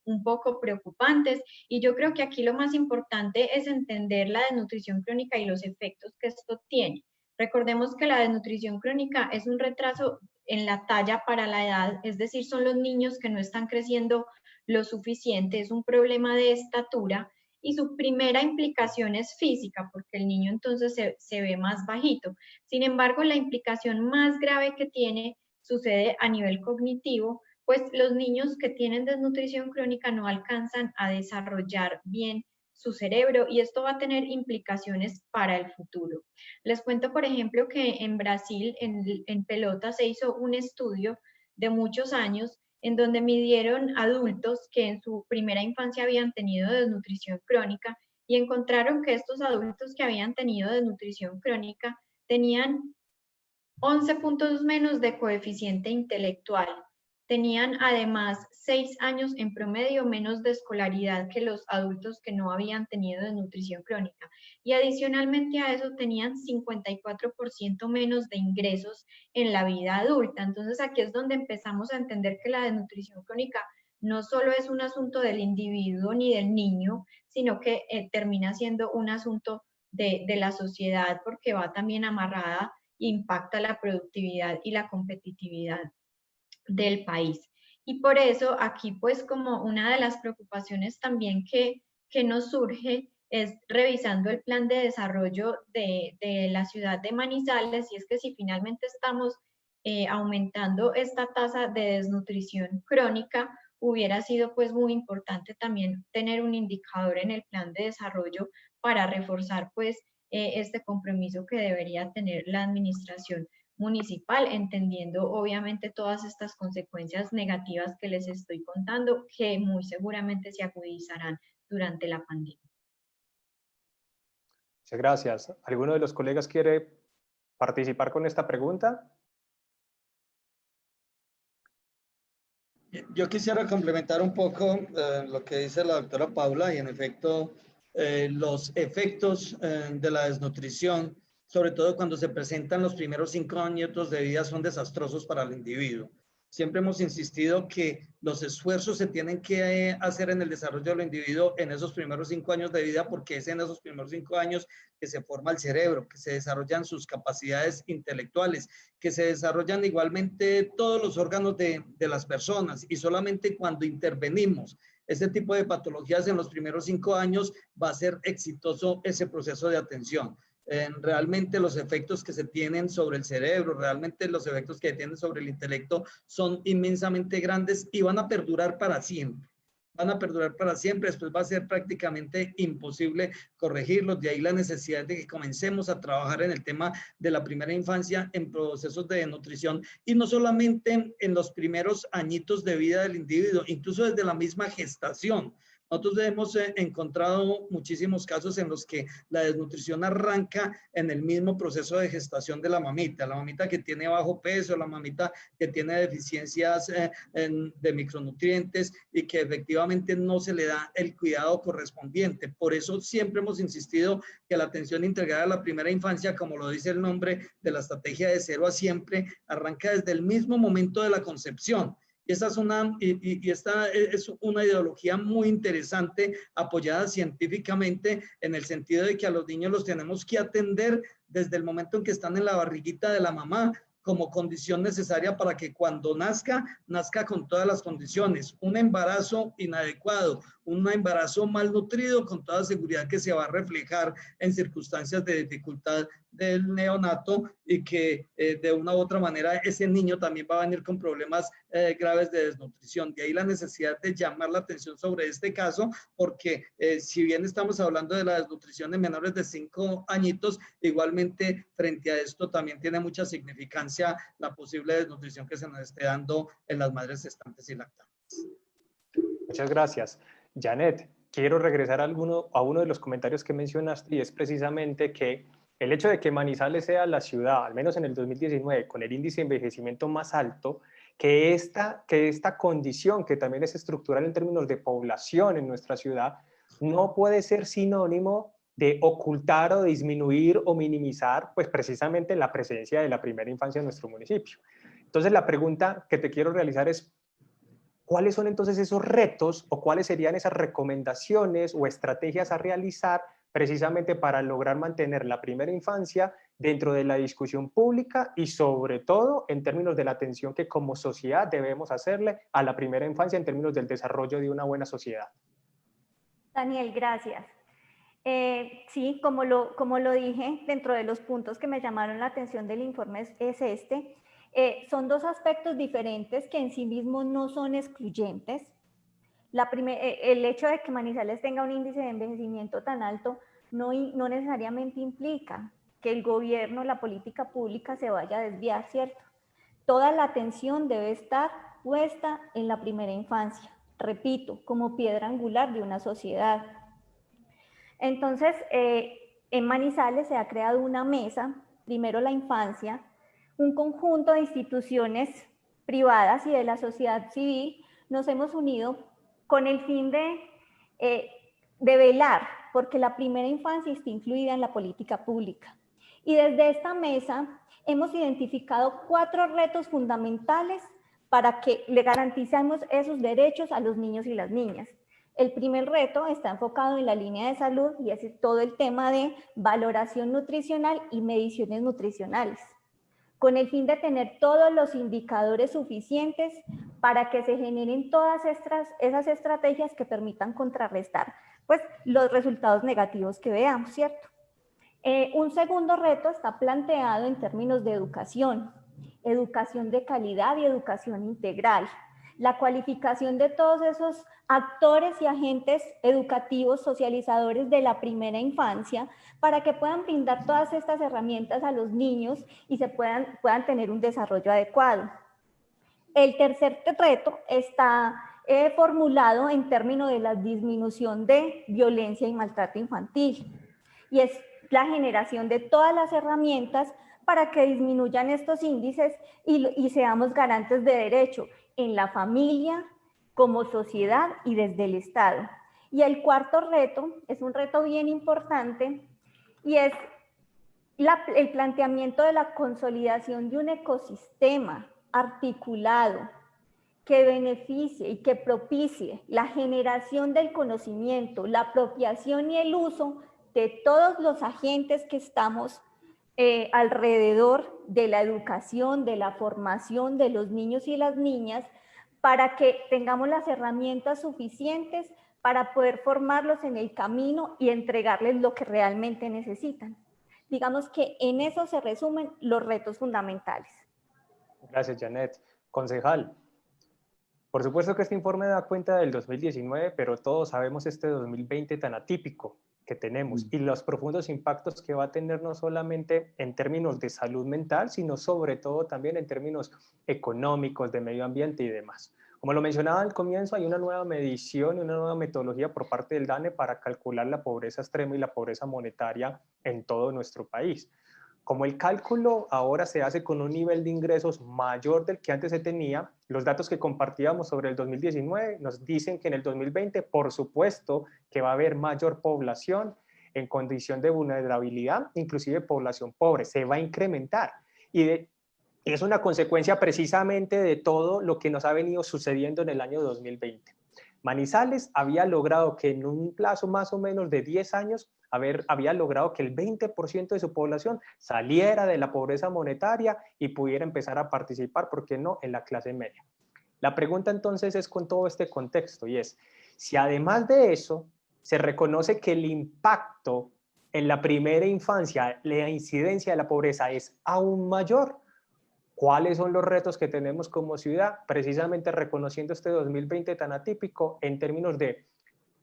un poco preocupantes, y yo creo que aquí lo más importante es entender la desnutrición crónica y los efectos que esto tiene. Recordemos que la desnutrición crónica es un retraso en la talla para la edad, es decir, son los niños que no están creciendo lo suficiente, es un problema de estatura, y su primera implicación es física, porque el niño entonces se ve más bajito. Sin embargo, la implicación más grave que tiene sucede a nivel cognitivo, pues los niños que tienen desnutrición crónica no alcanzan a desarrollar bien su cerebro, y esto va a tener implicaciones para el futuro. Les cuento, por ejemplo, que en Brasil, en Pelota, se hizo un estudio de muchos años en donde midieron adultos que en su primera infancia habían tenido desnutrición crónica, y encontraron que estos adultos que habían tenido desnutrición crónica tenían 11 puntos menos de coeficiente intelectual. Tenían además 6 años en promedio menos de escolaridad que los adultos que no habían tenido desnutrición crónica. Y adicionalmente a eso tenían 54% menos de ingresos en la vida adulta. Entonces aquí es donde empezamos a entender que la desnutrición crónica no solo es un asunto del individuo ni del niño, sino que termina siendo un asunto de la sociedad, porque va también amarrada, impacta la productividad y la competitividad del país. Y por eso aquí pues como una de las preocupaciones también que nos surge es revisando el plan de desarrollo de la ciudad de Manizales, y es que si finalmente estamos aumentando esta tasa de desnutrición crónica, hubiera sido pues muy importante también tener un indicador en el plan de desarrollo para reforzar pues este compromiso que debería tener la administración municipal, entendiendo obviamente todas estas consecuencias negativas que les estoy contando, que muy seguramente se agudizarán durante la pandemia. Muchas gracias. ¿Alguno de los colegas quiere participar con esta pregunta? Yo quisiera complementar un poco lo que dice la doctora Paula, y en efecto los efectos de la desnutrición, sobre todo cuando se presentan los primeros 5 años de vida, son desastrosos para el individuo. Siempre hemos insistido que los esfuerzos se tienen que hacer en el desarrollo del individuo en esos primeros 5 años de vida, porque es en esos primeros 5 años que se forma el cerebro, que se desarrollan sus capacidades intelectuales, que se desarrollan igualmente todos los órganos de las personas, y solamente cuando intervenimos este tipo de patologías en los primeros 5 años va a ser exitoso ese proceso de atención. Realmente los efectos que se tienen sobre el cerebro, realmente los efectos que tienen sobre el intelecto son inmensamente grandes y van a perdurar para siempre. Van a perdurar para siempre, después va a ser prácticamente imposible corregirlos. De ahí la necesidad de que comencemos a trabajar en el tema de la primera infancia en procesos de nutrición, y no solamente en los primeros añitos de vida del individuo, incluso desde la misma gestación. Nosotros hemos encontrado muchísimos casos en los que la desnutrición arranca en el mismo proceso de gestación de la mamita que tiene bajo peso, la mamita que tiene deficiencias de micronutrientes y que efectivamente no se le da el cuidado correspondiente. Por eso siempre hemos insistido que la atención integrada a la primera infancia, como lo dice el nombre de la estrategia de 0 a siempre, arranca desde el mismo momento de la concepción. Esta es una ideología muy interesante, apoyada científicamente, en el sentido de que a los niños los tenemos que atender desde el momento en que están en la barriguita de la mamá, como condición necesaria para que cuando nazca con todas las condiciones. Un embarazo inadecuado, un embarazo malnutrido, con toda seguridad que se va a reflejar en circunstancias de dificultad del neonato, y que de una u otra manera ese niño también va a venir con problemas graves de desnutrición. De ahí la necesidad de llamar la atención sobre este caso, porque si bien estamos hablando de la desnutrición en menores de 5 añitos, igualmente frente a esto también tiene mucha significancia la posible desnutrición que se nos esté dando en las madres gestantes y lactantes. Muchas gracias. Janet, quiero regresar a uno de los comentarios que mencionaste, y es precisamente que el hecho de que Manizales sea la ciudad, al menos en el 2019, con el índice de envejecimiento más alto, que esta condición, que también es estructural en términos de población en nuestra ciudad, no puede ser sinónimo de ocultar o disminuir o minimizar, pues precisamente la presencia de la primera infancia en nuestro municipio. Entonces la pregunta que te quiero realizar es, ¿cuáles son entonces esos retos o cuáles serían esas recomendaciones o estrategias a realizar precisamente para lograr mantener la primera infancia dentro de la discusión pública, y sobre todo en términos de la atención que como sociedad debemos hacerle a la primera infancia en términos del desarrollo de una buena sociedad? Daniel, gracias. Sí, como lo dije, dentro de los puntos que me llamaron la atención del informe es este. Son dos aspectos diferentes que en sí mismos no son excluyentes. El hecho de que Manizales tenga un índice de envejecimiento tan alto no necesariamente implica que el gobierno, la política pública se vaya a desviar, ¿cierto? Toda la atención debe estar puesta en la primera infancia, repito, como piedra angular de una sociedad. Entonces, en Manizales se ha creado una mesa, primero la infancia, un conjunto de instituciones privadas y de la sociedad civil, nos hemos unido con el fin de velar porque la primera infancia esté incluida en la política pública. Y desde esta mesa hemos identificado 4 retos fundamentales para que le garanticemos esos derechos a los niños y las niñas. El primer reto está enfocado en la línea de salud y es todo el tema de valoración nutricional y mediciones nutricionales, con el fin de tener todos los indicadores suficientes para que se generen todas esas estrategias que permitan contrarrestar pues, los resultados negativos que veamos, ¿cierto? Un segundo reto está planteado en términos de educación de calidad y educación integral. La cualificación de todos esos actores y agentes educativos, socializadores de la primera infancia, para que puedan brindar todas estas herramientas a los niños y se puedan tener un desarrollo adecuado. El tercer reto está formulado en términos de la disminución de violencia y maltrato infantil, y es la generación de todas las herramientas para que disminuyan estos índices y seamos garantes de derecho en la familia, como sociedad y desde el Estado. Y el cuarto reto es un reto bien importante y es el planteamiento de la consolidación de un ecosistema articulado que beneficie y que propicie la generación del conocimiento, la apropiación y el uso de todos los agentes que estamos alrededor de la educación, de la formación de los niños y las niñas, para que tengamos las herramientas suficientes para poder formarlos en el camino y entregarles lo que realmente necesitan. Digamos que en eso se resumen los retos fundamentales. Gracias, Janet. Concejal, por supuesto que este informe da cuenta del 2019, pero todos sabemos este 2020 tan atípico que tenemos y los profundos impactos que va a tener no solamente en términos de salud mental, sino sobre todo también en términos económicos, de medio ambiente y demás. Como lo mencionaba al comienzo, hay una nueva medición y una nueva metodología por parte del DANE para calcular la pobreza extrema y la pobreza monetaria en todo nuestro país. Como el cálculo ahora se hace con un nivel de ingresos mayor del que antes se tenía, los datos que compartíamos sobre el 2019 nos dicen que en el 2020, por supuesto, que va a haber mayor población en condición de vulnerabilidad, inclusive población pobre, se va a incrementar. Y es una consecuencia precisamente de todo lo que nos ha venido sucediendo en el año 2020. Manizales había logrado que en un plazo más o menos de 10 años había logrado que el 20% de su población saliera de la pobreza monetaria y pudiera empezar a participar, ¿por qué no?, en la clase media. La pregunta entonces es con todo este contexto y es, si además de eso se reconoce que el impacto en la primera infancia, la incidencia de la pobreza es aún mayor, ¿cuáles son los retos que tenemos como ciudad? Precisamente reconociendo este 2020 tan atípico en términos de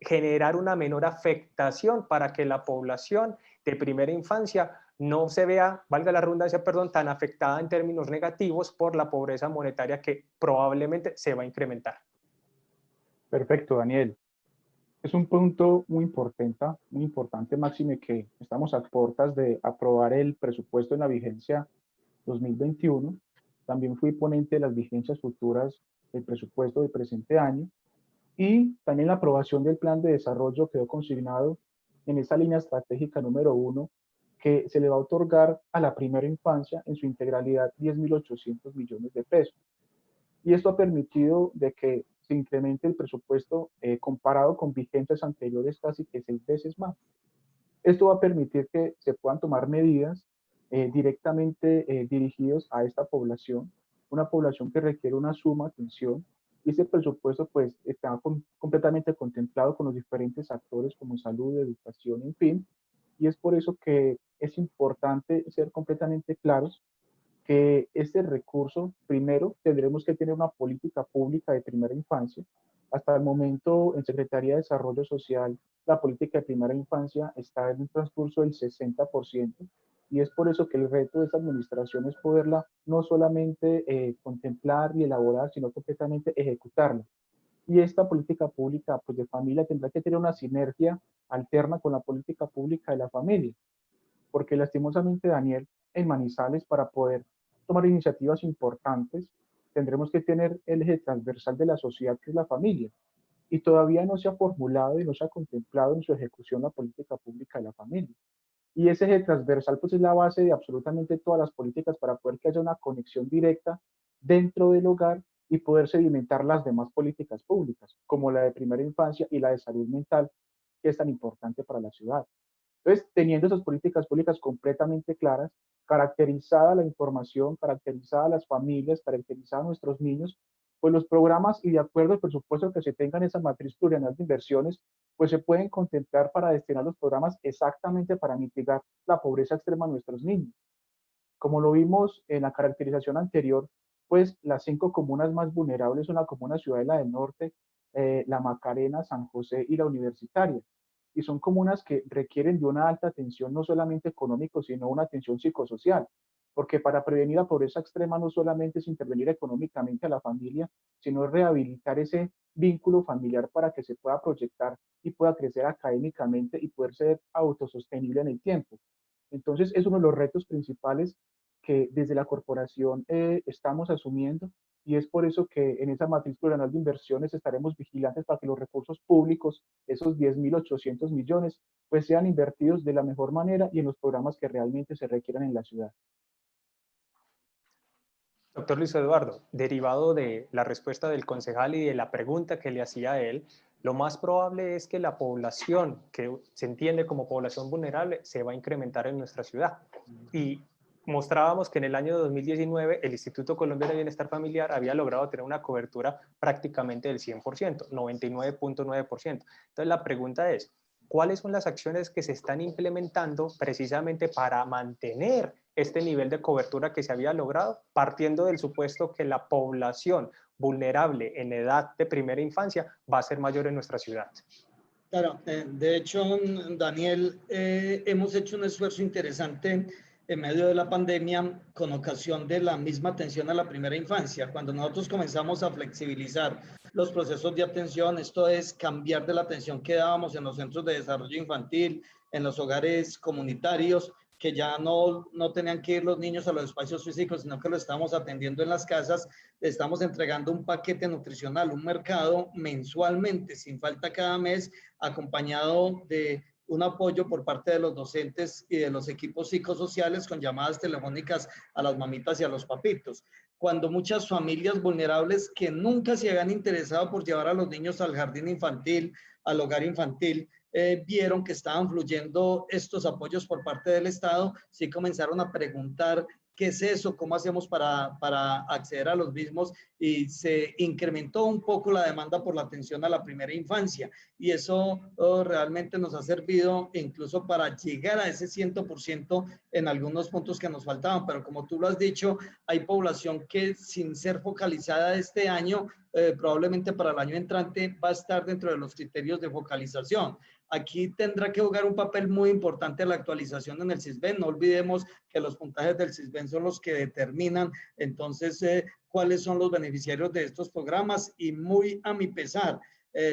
generar una menor afectación para que la población de primera infancia no se vea, valga la redundancia, perdón, tan afectada en términos negativos por la pobreza monetaria que probablemente se va a incrementar. Perfecto, Daniel. Es un punto muy importante, máxime, que estamos a puertas de aprobar el presupuesto en la vigencia 2021. También fui ponente de las vigencias futuras del presupuesto del presente año y también la aprobación del plan de desarrollo quedó consignado en esa línea estratégica número 1 que se le va a otorgar a la primera infancia en su integralidad 10.800 millones de pesos. Y esto ha permitido de que se incremente el presupuesto comparado con vigencias anteriores casi que 6 veces más. Esto va a permitir que se puedan tomar medidas directamente dirigidos a esta población, una población que requiere una suma atención, y ese presupuesto pues está completamente contemplado con los diferentes actores como salud, educación, en fin, y es por eso que es importante ser completamente claros que este recurso, primero, tendremos que tener una política pública de primera infancia. Hasta el momento, en Secretaría de Desarrollo Social, la política de primera infancia está en un transcurso del 60%, y es por eso que el reto de esta administración es poderla no solamente contemplar y elaborar, sino completamente ejecutarla. Y esta política pública pues, de familia tendrá que tener una sinergia alterna con la política pública de la familia, porque lastimosamente, Daniel, en Manizales, para poder tomar iniciativas importantes, tendremos que tener el eje transversal de la sociedad, que es la familia, y todavía no se ha formulado y no se ha contemplado en su ejecución la política pública de la familia. Y ese eje transversal pues es la base de absolutamente todas las políticas para poder que haya una conexión directa dentro del hogar y poder sedimentar las demás políticas públicas, como la de primera infancia y la de salud mental, que es tan importante para la ciudad. Entonces, teniendo esas políticas públicas completamente claras, caracterizada la información, caracterizada las familias, caracterizada nuestros niños, pues los programas y de acuerdo al presupuesto que se tenga en esa matriz plurianual de inversiones, pues se pueden contemplar para destinar los programas exactamente para mitigar la pobreza extrema de nuestros niños. Como lo vimos en la caracterización anterior, pues las 5 comunas más vulnerables son la Comuna Ciudadela del Norte, la Macarena, San José y la Universitaria. Y son comunas que requieren de una alta atención no solamente económica, sino una atención psicosocial. Porque para prevenir la pobreza extrema no solamente es intervenir económicamente a la familia, sino rehabilitar ese vínculo familiar para que se pueda proyectar y pueda crecer académicamente y poder ser autosostenible en el tiempo. Entonces, es uno de los retos principales que desde la corporación estamos asumiendo y es por eso que en esa matriz plurianual de inversiones estaremos vigilantes para que los recursos públicos, esos 10.800 millones, pues sean invertidos de la mejor manera y en los programas que realmente se requieran en la ciudad. Doctor Luis Eduardo, derivado de la respuesta del concejal y de la pregunta que le hacía a él, lo más probable es que la población que se entiende como población vulnerable se va a incrementar en nuestra ciudad. Y mostrábamos que en el año 2019 el Instituto Colombiano de Bienestar Familiar había logrado tener una cobertura prácticamente del 100%, 99.9%. Entonces la pregunta es, ¿cuáles son las acciones que se están implementando precisamente para mantener este nivel de cobertura que se había logrado, partiendo del supuesto que la población vulnerable en edad de primera infancia va a ser mayor en nuestra ciudad? Claro, de hecho, Daniel, hemos hecho un esfuerzo interesante en medio de la pandemia con ocasión de la misma atención a la primera infancia. Cuando nosotros comenzamos a flexibilizar los procesos de atención, esto es cambiar de la atención que dábamos en los centros de desarrollo infantil, en los hogares comunitarios, que ya no tenían que ir los niños a los espacios físicos, sino que lo estamos atendiendo en las casas. Estamos entregando un paquete nutricional, un mercado mensualmente, sin falta cada mes, acompañado de un apoyo por parte de los docentes y de los equipos psicosociales con llamadas telefónicas a las mamitas y a los papitos. Cuando muchas familias vulnerables que nunca se habían interesado por llevar a los niños al jardín infantil, al hogar infantil, vieron que estaban fluyendo estos apoyos por parte del Estado, sí comenzaron a preguntar qué es eso, cómo hacemos para acceder a los mismos, y se incrementó un poco la demanda por la atención a la primera infancia, y eso realmente nos ha servido incluso para llegar a ese 100% en algunos puntos que nos faltaban, pero como tú lo has dicho, hay población que sin ser focalizada este año, probablemente para el año entrante va a estar dentro de los criterios de focalización. Aquí tendrá que jugar un papel muy importante la actualización en el CISBEN. No olvidemos que los puntajes del CISBEN son los que determinan entonces cuáles son los beneficiarios de estos programas, y muy a mi pesar,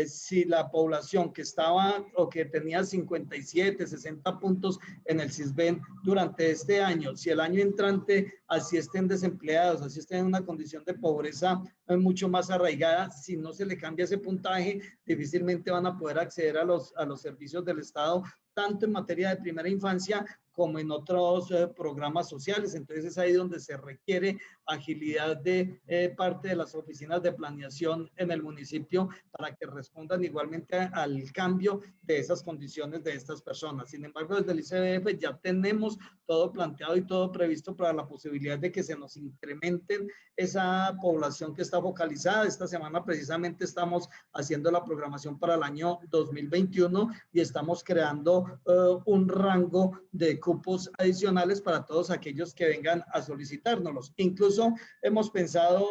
si la población que estaba o que tenía 57, 60 puntos en el CISBEN durante este año, si el año entrante así estén desempleados, así estén en una condición de pobreza mucho más arraigada, si no se le cambia ese puntaje, difícilmente van a poder acceder a los servicios del Estado, tanto en materia de primera infancia como en otros programas sociales. Entonces es ahí donde se requiere agilidad de parte de las oficinas de planeación en el municipio para que respondan igualmente al cambio de esas condiciones de estas personas. Sin embargo, desde el ICBF ya tenemos todo planteado y todo previsto para la posibilidad de que se nos incrementen esa población que está focalizada. Esta semana precisamente estamos haciendo la programación para el año 2021 y estamos creando un rango de cupos adicionales para todos aquellos que vengan a solicitárnoslos. Incluso hemos pensado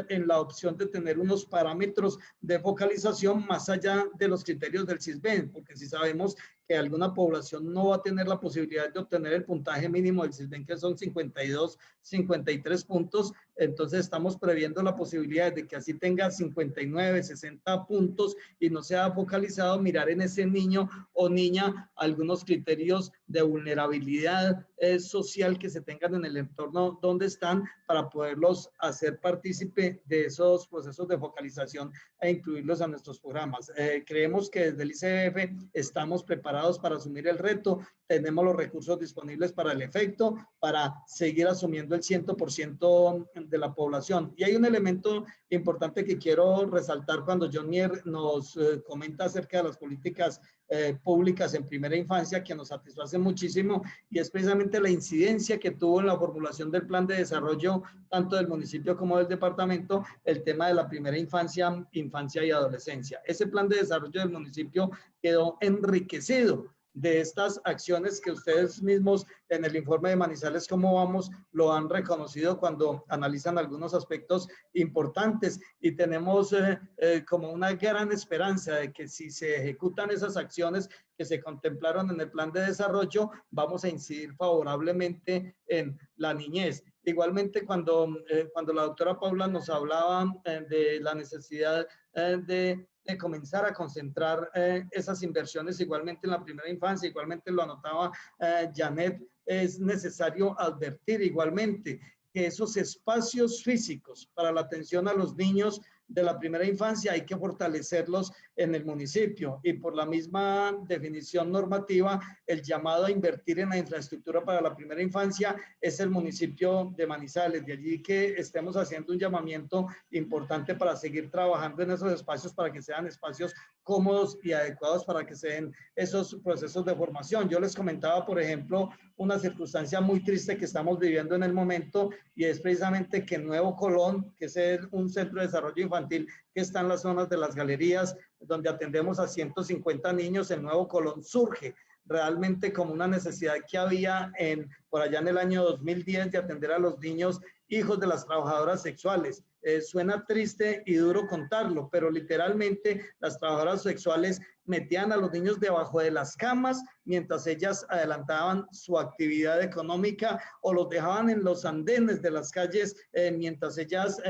en la opción de tener unos parámetros de focalización más allá de los criterios del CISBEN, porque si sabemos que alguna población no va a tener la posibilidad de obtener el puntaje mínimo del CISBEN, que son 52, 53 puntos, entonces estamos previendo la posibilidad de que así tenga 59, 60 puntos y no sea focalizado, mirar en ese niño o niña algunos criterios de vulnerabilidad social que se tengan en el entorno donde están para poderlos hacer partícipe de esos procesos de focalización e incluirlos a nuestros programas. Creemos que desde el ICBF estamos preparados para asumir el reto, tenemos los recursos disponibles para el efecto, para seguir asumiendo el 100% de la población. Y hay un elemento importante que quiero resaltar cuando John Mier nos comenta acerca de las políticas públicas en primera infancia, que nos satisface muchísimo, y es precisamente la incidencia que tuvo en la formulación del plan de desarrollo tanto del municipio como del departamento el tema de la primera infancia, infancia y adolescencia. Ese plan de desarrollo del municipio quedó enriquecido de estas acciones que ustedes mismos en el informe de Manizales ¿Cómo vamos? Lo han reconocido cuando analizan algunos aspectos importantes, y tenemos como una gran esperanza de que si se ejecutan esas acciones que se contemplaron en el plan de desarrollo, vamos a incidir favorablemente en la niñez. Igualmente, cuando la doctora Paula nos hablaba de la necesidad de comenzar a concentrar esas inversiones igualmente en la primera infancia, igualmente lo anotaba Janet, es necesario advertir igualmente que esos espacios físicos para la atención a los niños de la primera infancia hay que fortalecerlos en el municipio, y por la misma definición normativa el llamado a invertir en la infraestructura para la primera infancia es el municipio de Manizales. De allí que estemos haciendo un llamamiento importante para seguir trabajando en esos espacios para que sean espacios cómodos y adecuados para que se den esos procesos de formación. Yo les comentaba, por ejemplo, una circunstancia muy triste que estamos viviendo en el momento, y es precisamente que Nuevo Colón, que es un centro de desarrollo infantil que está en las zonas de las galerías, donde atendemos a 150 niños, en Nuevo Colón surge realmente como una necesidad que había por allá en el año 2010 de atender a los niños hijos de las trabajadoras sexuales. Suena triste y duro contarlo, pero literalmente las trabajadoras sexuales metían a los niños debajo de las camas mientras ellas adelantaban su actividad económica, o los dejaban en los andenes de las calles mientras ellas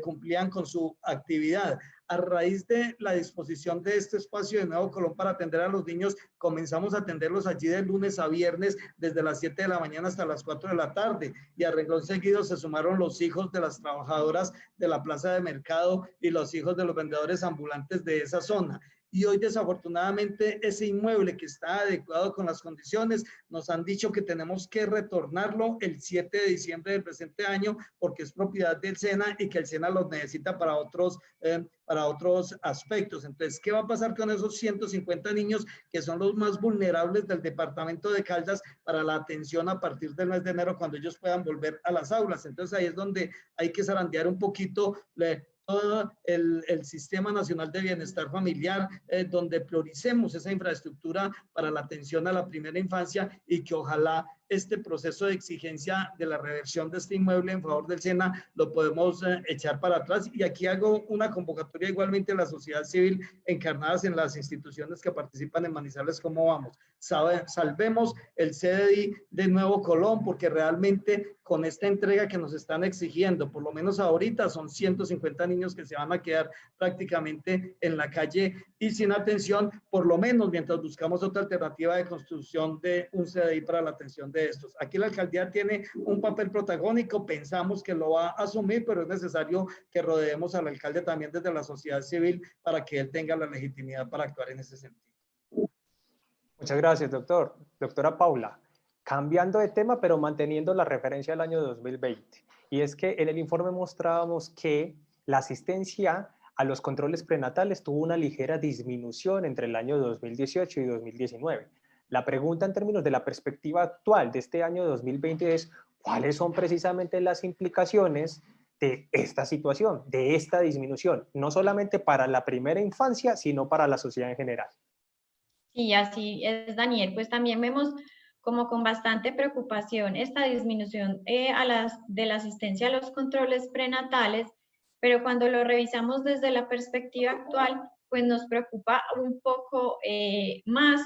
cumplían con su actividad. A raíz de la disposición de este espacio de Nuevo Colón para atender a los niños, comenzamos a atenderlos allí de lunes a viernes desde las 7 de la mañana hasta las 4 de la tarde, y a renglón seguido se sumaron los hijos de las trabajadoras de la plaza de mercado y los hijos de los vendedores ambulantes de esa zona. Y hoy desafortunadamente ese inmueble que está adecuado con las condiciones, nos han dicho que tenemos que retornarlo el 7 de diciembre del presente año porque es propiedad del SENA y que el SENA los necesita para otros aspectos. Entonces, ¿qué va a pasar con esos 150 niños que son los más vulnerables del departamento de Caldas para la atención a partir del mes de enero cuando ellos puedan volver a las aulas? Entonces ahí es donde hay que zarandear un poquito todo el Sistema Nacional de Bienestar Familiar, donde prioricemos esa infraestructura para la atención a la primera infancia, y que ojalá este proceso de exigencia de la reversión de este inmueble en favor del SENA lo podemos echar para atrás. Y aquí hago una convocatoria igualmente a la sociedad civil encarnadas en las instituciones que participan en Manizales ¿Cómo vamos? Salvemos el CDI de Nuevo Colón, porque realmente con esta entrega que nos están exigiendo, por lo menos ahorita son 150 niños que se van a quedar prácticamente en la calle y sin atención, por lo menos mientras buscamos otra alternativa de construcción de un CDI para la atención de estos. Aquí la alcaldía tiene un papel protagónico, pensamos que lo va a asumir, pero es necesario que rodeemos al alcalde también desde la sociedad civil para que él tenga la legitimidad para actuar en ese sentido. Muchas gracias, doctor. Doctora Paula, cambiando de tema, pero manteniendo la referencia al año 2020. Y es que en el informe mostrábamos que la asistencia a los controles prenatales tuvo una ligera disminución entre el año 2018 y 2019. La pregunta en términos de la perspectiva actual de este año 2020 es, ¿cuáles son precisamente las implicaciones de esta situación, de esta disminución, no solamente para la primera infancia, sino para la sociedad en general? Sí, así es, Daniel. Pues también vemos como con bastante preocupación esta disminución de la asistencia a los controles prenatales, pero cuando lo revisamos desde la perspectiva actual, pues nos preocupa un poco más,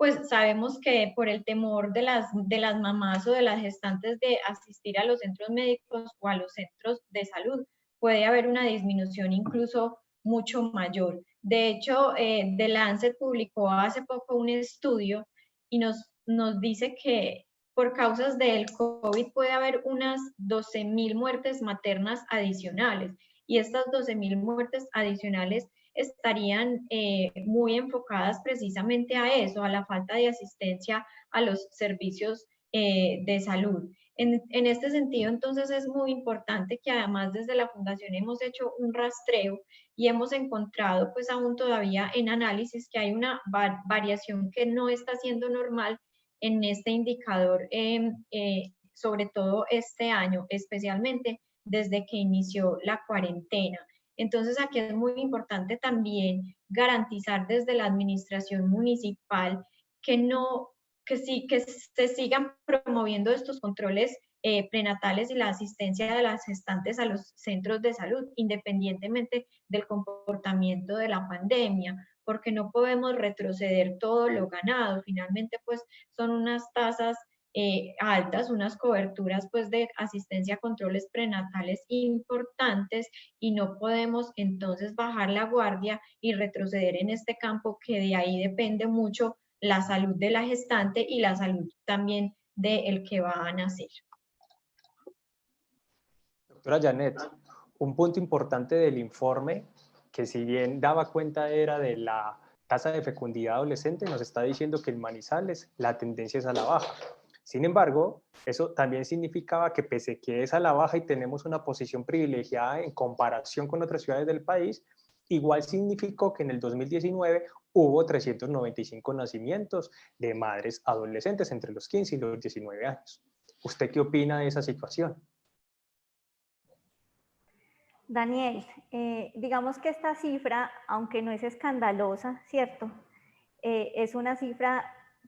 pues sabemos que por el temor de las mamás o de las gestantes de asistir a los centros médicos o a los centros de salud, puede haber una disminución incluso mucho mayor. De hecho, The Lancet publicó hace poco un estudio y nos dice que por causas del COVID puede haber unas 12.000 muertes maternas adicionales, y estas 12.000 muertes adicionales estarían muy enfocadas precisamente a eso, a la falta de asistencia a los servicios de salud. En este sentido, entonces, es muy importante que además desde la Fundación hemos hecho un rastreo y hemos encontrado, pues aún todavía en análisis, que hay una variación que no está siendo normal en este indicador, sobre todo este año, especialmente desde que inició la cuarentena. Entonces, aquí es muy importante también garantizar desde la administración municipal que que se sigan promoviendo estos controles prenatales y la asistencia de las gestantes a los centros de salud, independientemente del comportamiento de la pandemia, porque no podemos retroceder todo lo ganado. Finalmente, pues son unas tasas altas, unas coberturas pues de asistencia a controles prenatales importantes, y no podemos entonces bajar la guardia y retroceder en este campo, que de ahí depende mucho la salud de la gestante y la salud también del que va a nacer. Doctora Janet, un punto importante del informe, que si bien daba cuenta era de la tasa de fecundidad adolescente, nos está diciendo que en Manizales la tendencia es a la baja. Sin embargo, eso también significaba que pese que es a la baja y tenemos una posición privilegiada en comparación con otras ciudades del país, igual significó que en el 2019 hubo 395 nacimientos de madres adolescentes entre los 15 y los 19 años. ¿Usted qué opina de esa situación? Daniel, digamos que esta cifra, aunque no es escandalosa, ¿cierto? Es una cifra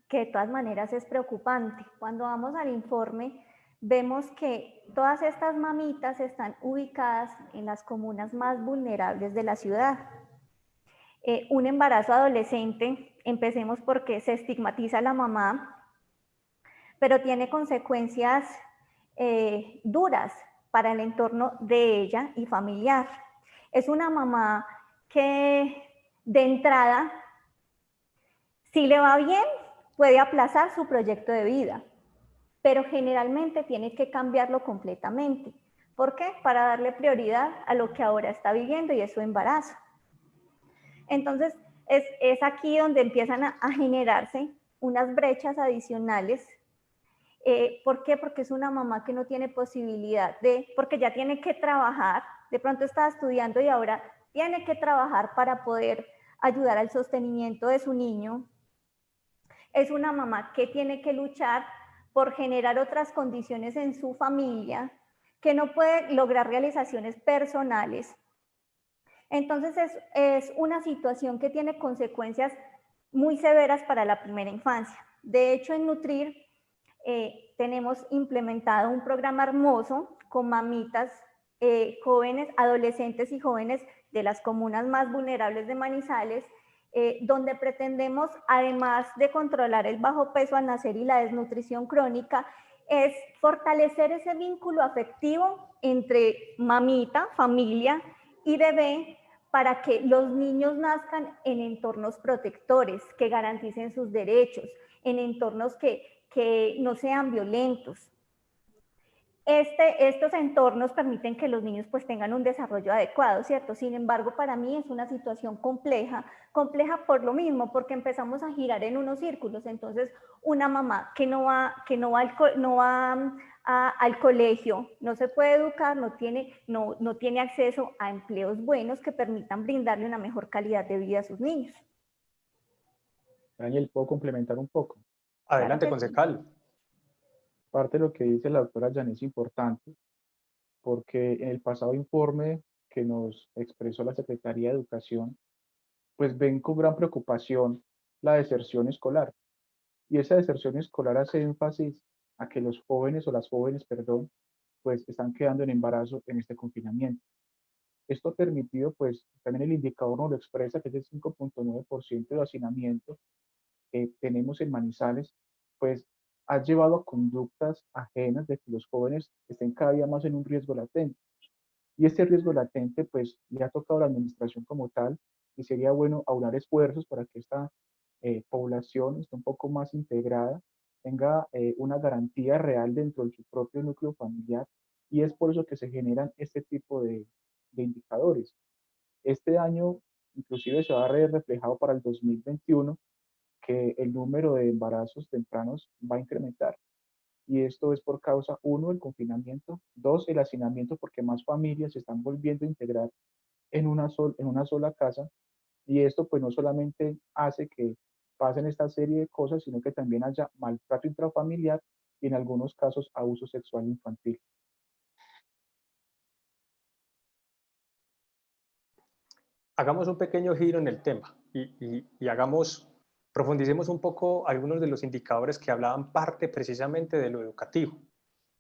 que de todas maneras es preocupante. Cuando vamos al informe, vemos que todas estas mamitas están ubicadas en las comunas más vulnerables de la ciudad. Un embarazo adolescente, empecemos porque se estigmatiza a la mamá, pero tiene consecuencias duras para el entorno de ella y familiar. Es una mamá que de entrada, si le va bien, puede aplazar su proyecto de vida, pero generalmente tiene que cambiarlo completamente. ¿Por qué? Para darle prioridad a lo que ahora está viviendo, y es su embarazo. Entonces, es aquí donde empiezan a generarse unas brechas adicionales. ¿Por qué? Porque es una mamá que no tiene posibilidad porque ya tiene que trabajar, de pronto está estudiando y ahora tiene que trabajar para poder ayudar al sostenimiento de su niño. Es una mamá que tiene que luchar por generar otras condiciones en su familia, que no puede lograr realizaciones personales. Entonces es una situación que tiene consecuencias muy severas para la primera infancia. De hecho, en Nutrir tenemos implementado un programa hermoso con mamitas jóvenes, adolescentes y jóvenes de las comunas más vulnerables de Manizales, donde pretendemos, además de controlar el bajo peso al nacer y la desnutrición crónica, es fortalecer ese vínculo afectivo entre mamita, familia y bebé, para que los niños nazcan en entornos protectores, que garanticen sus derechos, en entornos que no sean violentos. Estos entornos permiten que los niños pues tengan un desarrollo adecuado, ¿cierto? Sin embargo, para mí es una situación compleja por lo mismo, porque empezamos a girar en unos círculos. Entonces, una mamá que no va al colegio, no se puede educar, no tiene acceso a empleos buenos que permitan brindarle una mejor calidad de vida a sus niños. Daniel, ¿puedo complementar un poco? Adelante, concejal. Parte de lo que dice la doctora Janet es importante, porque en el pasado informe que nos expresó la Secretaría de Educación, pues ven con gran preocupación la deserción escolar. Y esa deserción escolar hace énfasis a que los jóvenes o las jóvenes, perdón, pues están quedando en embarazo en este confinamiento. Esto ha permitido, pues también el indicador nos lo expresa, que es el 5.9% de hacinamiento, que tenemos en Manizales, pues ha llevado a conductas ajenas de que los jóvenes estén cada día más en un riesgo latente. Y este riesgo latente, pues le ha tocado a la administración como tal, y sería bueno aunar esfuerzos para que esta población esté un poco más integrada, tenga una garantía real dentro de su propio núcleo familiar, y es por eso que se generan este tipo de indicadores. Este año inclusive se va a ver reflejado para el 2021 que el número de embarazos tempranos va a incrementar. Y esto es por causa, uno, el confinamiento, dos, el hacinamiento, porque más familias se están volviendo a integrar en una sola casa. Y esto pues no solamente hace que pasen esta serie de cosas, sino que también haya maltrato intrafamiliar y en algunos casos abuso sexual infantil. Hagamos un pequeño giro en el tema y profundicemos un poco algunos de los indicadores que hablaban parte precisamente de lo educativo.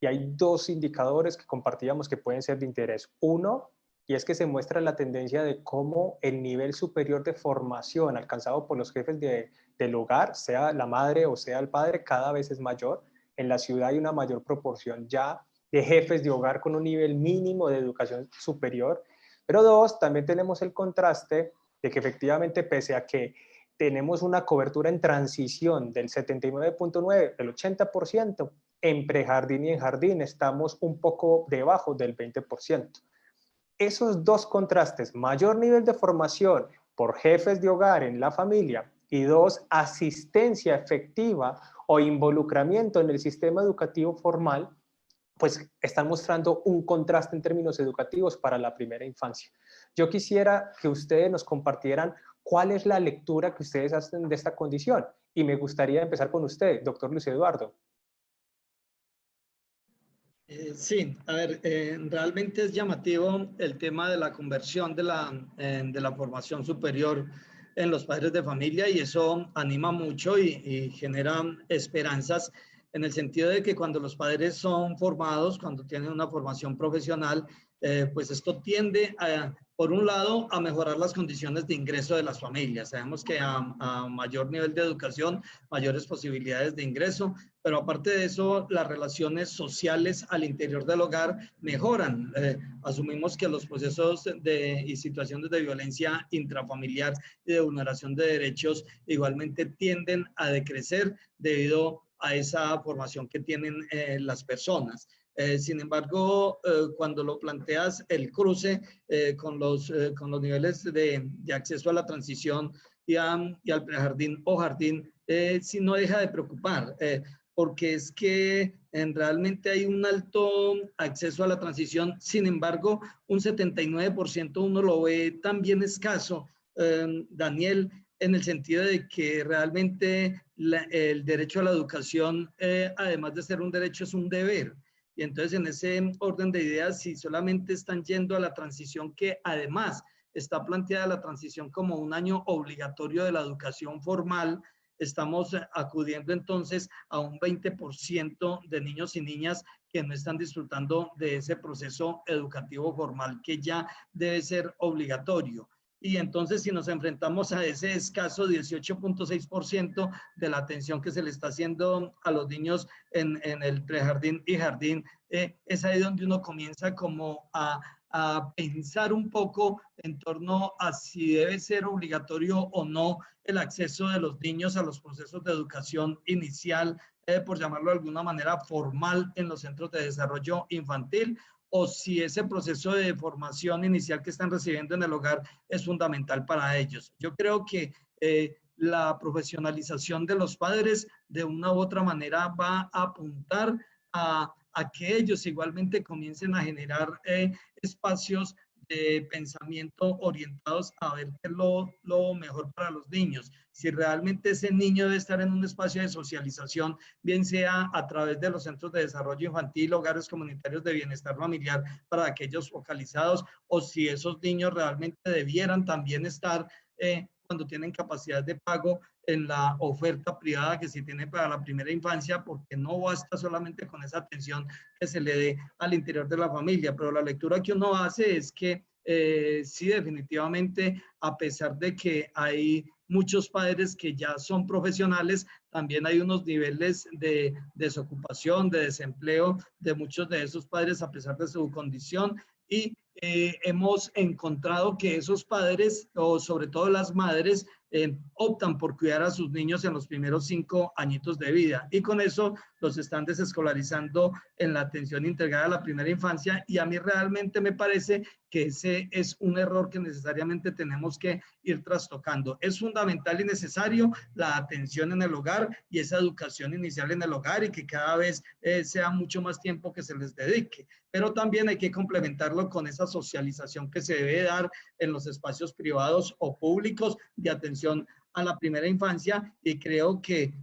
Y hay dos indicadores que compartíamos que pueden ser de interés. Uno, y es que se muestra la tendencia de cómo el nivel superior de formación alcanzado por los jefes del hogar, sea la madre o sea el padre, cada vez es mayor. En la ciudad hay una mayor proporción ya de jefes de hogar con un nivel mínimo de educación superior. Pero dos, también tenemos el contraste de que efectivamente, pese a que tenemos una cobertura en transición del 79.9, del 80%, en prejardín y en jardín estamos un poco debajo del 20%. Esos dos contrastes, mayor nivel de formación por jefes de hogar en la familia y dos, asistencia efectiva o involucramiento en el sistema educativo formal, pues están mostrando un contraste en términos educativos para la primera infancia. Yo quisiera que ustedes nos compartieran cuál es la lectura que ustedes hacen de esta condición. Y me gustaría empezar con usted, doctor Luis Eduardo. Sí, a ver, realmente es llamativo el tema de la conversión de la formación superior en los padres de familia, y eso anima mucho y genera esperanzas en el sentido de que cuando los padres son formados, cuando tienen una formación profesional, pues esto tiende por un lado, a mejorar las condiciones de ingreso de las familias. Sabemos que a mayor nivel de educación, mayores posibilidades de ingreso, pero aparte de eso, las relaciones sociales al interior del hogar mejoran. Asumimos que los procesos y situaciones de violencia intrafamiliar y de vulneración de derechos igualmente tienden a decrecer debido a esa formación que tienen las personas. Sin embargo, cuando lo planteas el cruce con los niveles de acceso a la transición y al prejardín o jardín, sí no deja de preocupar, porque es que realmente hay un alto acceso a la transición. Sin embargo, un 79% uno lo ve también escaso, Daniel, en el sentido de que realmente el derecho a la educación, además de ser un derecho, es un deber. Y entonces, en ese orden de ideas, si solamente están yendo a la transición, que además está planteada la transición como un año obligatorio de la educación formal, estamos acudiendo entonces a un 20% de niños y niñas que no están disfrutando de ese proceso educativo formal que ya debe ser obligatorio. Y entonces, si nos enfrentamos a ese escaso 18.6% de la atención que se le está haciendo a los niños en el prejardín y jardín, es ahí donde uno comienza como a pensar un poco en torno a si debe ser obligatorio o no el acceso de los niños a los procesos de educación inicial, por llamarlo de alguna manera formal, en los centros de desarrollo infantil, o si ese proceso de formación inicial que están recibiendo en el hogar es fundamental para ellos. Yo creo que la profesionalización de los padres de una u otra manera va a apuntar a que ellos igualmente comiencen a generar espacios de pensamiento orientados a ver qué es lo mejor para los niños. Si realmente ese niño debe estar en un espacio de socialización, bien sea a través de los centros de desarrollo infantil, hogares comunitarios de bienestar familiar para aquellos focalizados, o si esos niños realmente debieran también estar cuando tienen capacidad de pago en la oferta privada que se tiene para la primera infancia, porque no basta solamente con esa atención que se le dé al interior de la familia. Pero la lectura que uno hace es que sí, definitivamente, a pesar de que hay muchos padres que ya son profesionales, también hay unos niveles de desocupación, de desempleo de muchos de esos padres a pesar de su condición, y hemos encontrado que esos padres, o sobre todo las madres, optan por cuidar a sus niños en los primeros 5 añitos de vida, y con eso los están desescolarizando en la atención integrada a la primera infancia, y a mí realmente me parece que ese es un error que necesariamente tenemos que ir trastocando. Es fundamental y necesario la atención en el hogar y esa educación inicial en el hogar, y que cada vez sea mucho más tiempo que se les dedique, pero también hay que complementarlo con esa socialización que se debe dar en los espacios privados o públicos de atención a la primera infancia, y creo que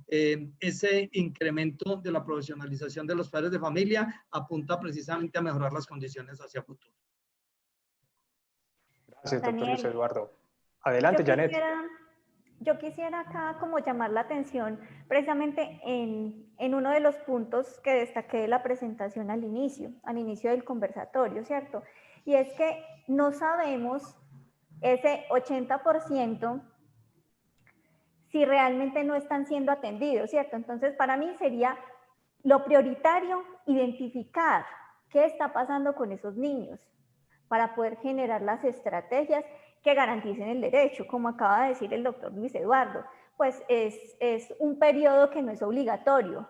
ese incremento de la profesionalización de los padres de familia apunta precisamente a mejorar las condiciones hacia futuro. Gracias, doctor Luis Daniel, Eduardo. Adelante, Janet. Yo quisiera acá como llamar la atención precisamente en uno de los puntos que destaqué de la presentación al inicio del conversatorio, ¿cierto? Y es que no sabemos ese 80% si realmente no están siendo atendidos, ¿cierto? Entonces, para mí sería lo prioritario identificar qué está pasando con esos niños para poder generar las estrategias que garanticen el derecho. Como acaba de decir el doctor Luis Eduardo, pues es un periodo que no es obligatorio.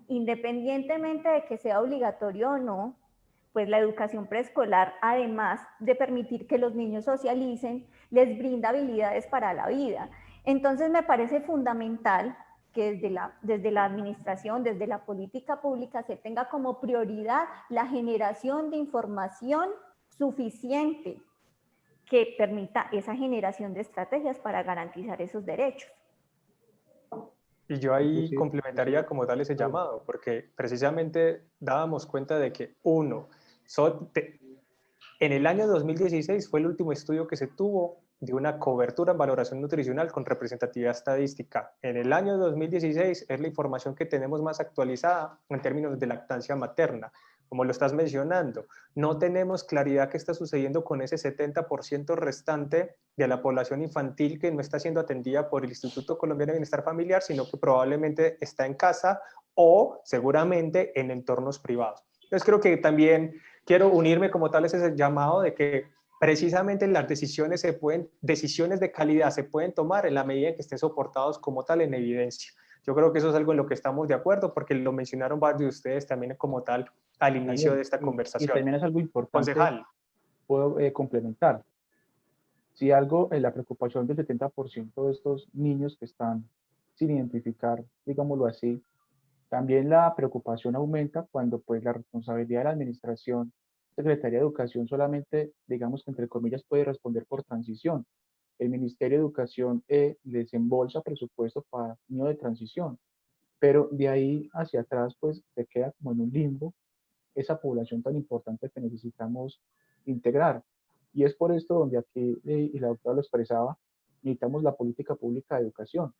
Independientemente de que sea obligatorio o no, pues la educación preescolar, además de permitir que los niños socialicen, les brinda habilidades para la vida. Entonces me parece fundamental que desde la administración, desde la política pública, se tenga como prioridad la generación de información suficiente que permita esa generación de estrategias para garantizar esos derechos. Y yo ahí complementaría como tal ese llamado, porque precisamente dábamos cuenta de que en el año 2016 fue el último estudio que se tuvo de una cobertura en valoración nutricional con representatividad estadística. En el año 2016 es la información que tenemos más actualizada en términos de lactancia materna. Como lo estás mencionando, no tenemos claridad qué está sucediendo con ese 70% restante de la población infantil que no está siendo atendida por el Instituto Colombiano de Bienestar Familiar, sino que probablemente está en casa o seguramente en entornos privados. Entonces creo que también quiero unirme como tal a ese llamado de que precisamente las decisiones de calidad se pueden tomar en la medida en que estén soportados como tal en evidencia. Yo creo que eso es algo en lo que estamos de acuerdo, porque lo mencionaron varios de ustedes también como tal al inicio de esta conversación. Y también es algo importante, concejal, puedo complementar. Si algo, la preocupación del 70% de estos niños que están sin identificar, digámoslo así, también la preocupación aumenta cuando pues la responsabilidad de la administración, Secretaría de Educación solamente, digamos que entre comillas, puede responder por transición. El Ministerio de Educación desembolsa presupuesto para niños de transición, pero de ahí hacia atrás pues se queda como en un limbo esa población tan importante que necesitamos integrar. Y es por esto donde aquí, y la doctora lo expresaba, necesitamos la política pública de educación,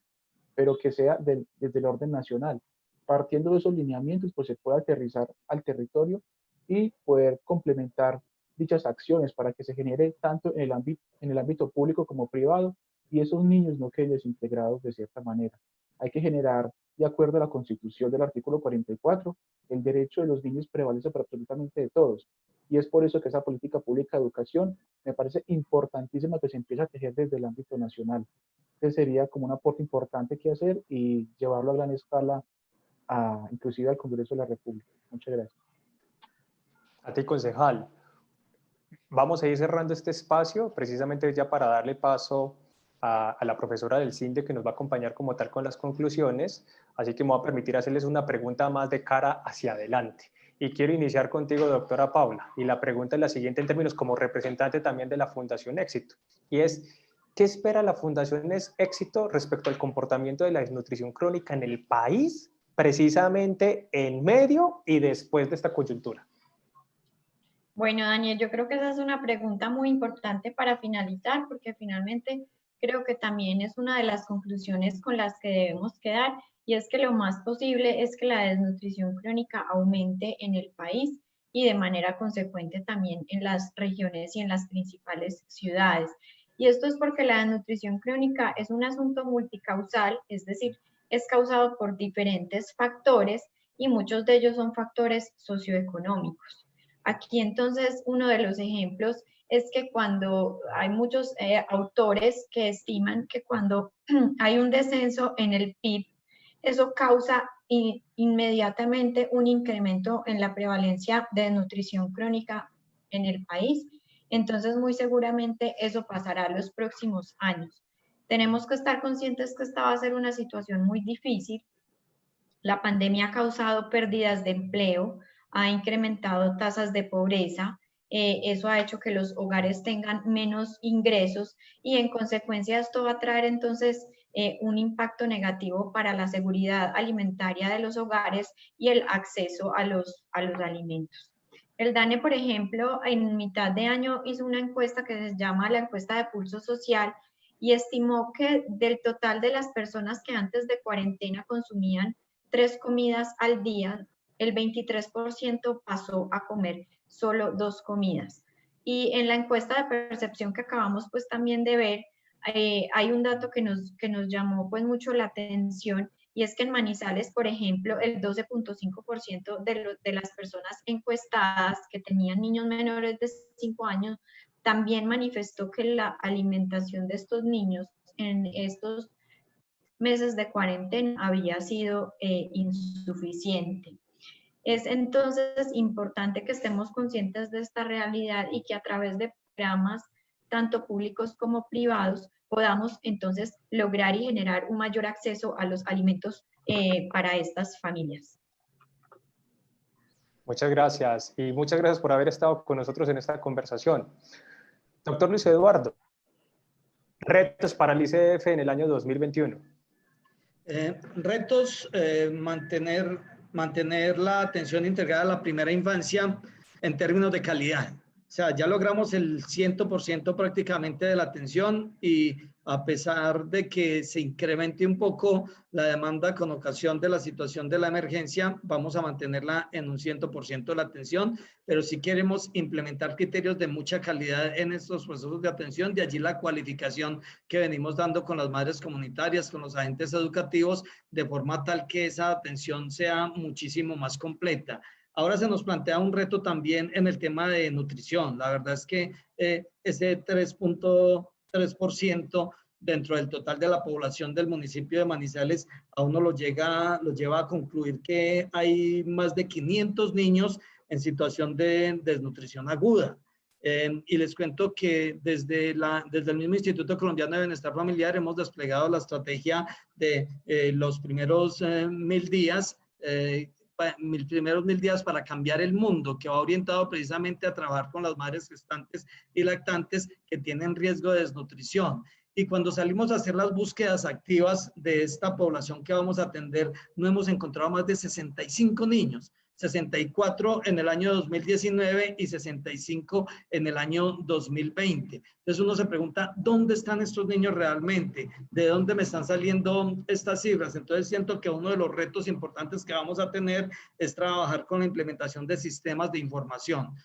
pero que sea desde el orden nacional. Partiendo de esos lineamientos, pues se puede aterrizar al territorio y poder complementar dichas acciones para que se genere tanto en el ámbito público como privado, y esos niños no queden desintegrados de cierta manera. Hay que generar, de acuerdo a la Constitución del artículo 44, el derecho de los niños prevalece para absolutamente de todos. Y es por eso que esa política pública de educación me parece importantísima que se empiece a tejer desde el ámbito nacional. Entonces sería como un aporte importante que hacer y llevarlo a gran escala, inclusive al Congreso de la República. Muchas gracias. A ti, concejal. Vamos a ir cerrando este espacio, precisamente ya para darle paso a la profesora del CINDE que nos va a acompañar como tal con las conclusiones, así que me voy a permitir hacerles una pregunta más de cara hacia adelante. Y quiero iniciar contigo, doctora Paula, y la pregunta es la siguiente en términos como representante también de la Fundación Éxito, y es, ¿qué espera la Fundación Éxito respecto al comportamiento de la desnutrición crónica en el país, precisamente en medio y después de esta coyuntura? Bueno, Daniel, yo creo que esa es una pregunta muy importante para finalizar, porque finalmente creo que también es una de las conclusiones con las que debemos quedar, y es que lo más posible es que la desnutrición crónica aumente en el país y de manera consecuente también en las regiones y en las principales ciudades. Y esto es porque la desnutrición crónica es un asunto multicausal, es decir, es causado por diferentes factores y muchos de ellos son factores socioeconómicos. Aquí entonces uno de los ejemplos es que cuando hay muchos autores que estiman que cuando hay un descenso en el PIB, eso causa inmediatamente un incremento en la prevalencia de desnutrición crónica en el país. Entonces, muy seguramente eso pasará los próximos años. Tenemos que estar conscientes que esta va a ser una situación muy difícil. La pandemia ha causado pérdidas de empleo, ha incrementado tasas de pobreza, eso ha hecho que los hogares tengan menos ingresos y en consecuencia esto va a traer entonces un impacto negativo para la seguridad alimentaria de los hogares y el acceso a los alimentos. El DANE, por ejemplo, en mitad de año hizo una encuesta que se llama la encuesta de pulso social y estimó que del total de las personas que antes de cuarentena consumían 3 comidas al día, el 23% pasó a comer solo 2 comidas. Y en la encuesta de percepción que acabamos pues también de ver, hay un dato que nos llamó pues mucho la atención y es que en Manizales, por ejemplo, el 12.5% de las personas encuestadas que tenían niños menores de 5 años también manifestó que la alimentación de estos niños en estos meses de cuarentena había sido insuficiente. Es entonces importante que estemos conscientes de esta realidad y que a través de programas tanto públicos como privados podamos entonces lograr y generar un mayor acceso a los alimentos para estas familias. Muchas gracias y muchas gracias por haber estado con nosotros en esta conversación. Doctor Luis Eduardo, retos para el ICF en el año 2021. Retos, mantener la atención integrada a la primera infancia en términos de calidad. O sea, ya logramos el 100% prácticamente de la atención y a pesar de que se incremente un poco la demanda con ocasión de la situación de la emergencia, vamos a mantenerla en un 100% de la atención, pero si queremos implementar criterios de mucha calidad en estos procesos de atención, de allí la cualificación que venimos dando con las madres comunitarias, con los agentes educativos, de forma tal que esa atención sea muchísimo más completa. Ahora se nos plantea un reto también en el tema de nutrición. La verdad es que ese 3.3% dentro del total de la población del municipio de Manizales a uno lo lleva a concluir que hay más de 500 niños en situación de desnutrición aguda. Y les cuento que desde el mismo Instituto Colombiano de Bienestar Familiar hemos desplegado la estrategia de los primeros 1000 días, mis primeros 1000 días para cambiar el mundo, que va orientado precisamente a trabajar con las madres gestantes y lactantes que tienen riesgo de desnutrición. Y cuando salimos a hacer las búsquedas activas de esta población que vamos a atender, no hemos encontrado más de 65 niños. 64 en el año 2019 y 65 en el año 2020. Entonces uno se pregunta, ¿dónde están estos niños realmente? ¿De dónde me están saliendo estas cifras? Entonces siento que uno de los retos importantes que vamos a tener es trabajar con la implementación de sistemas de información.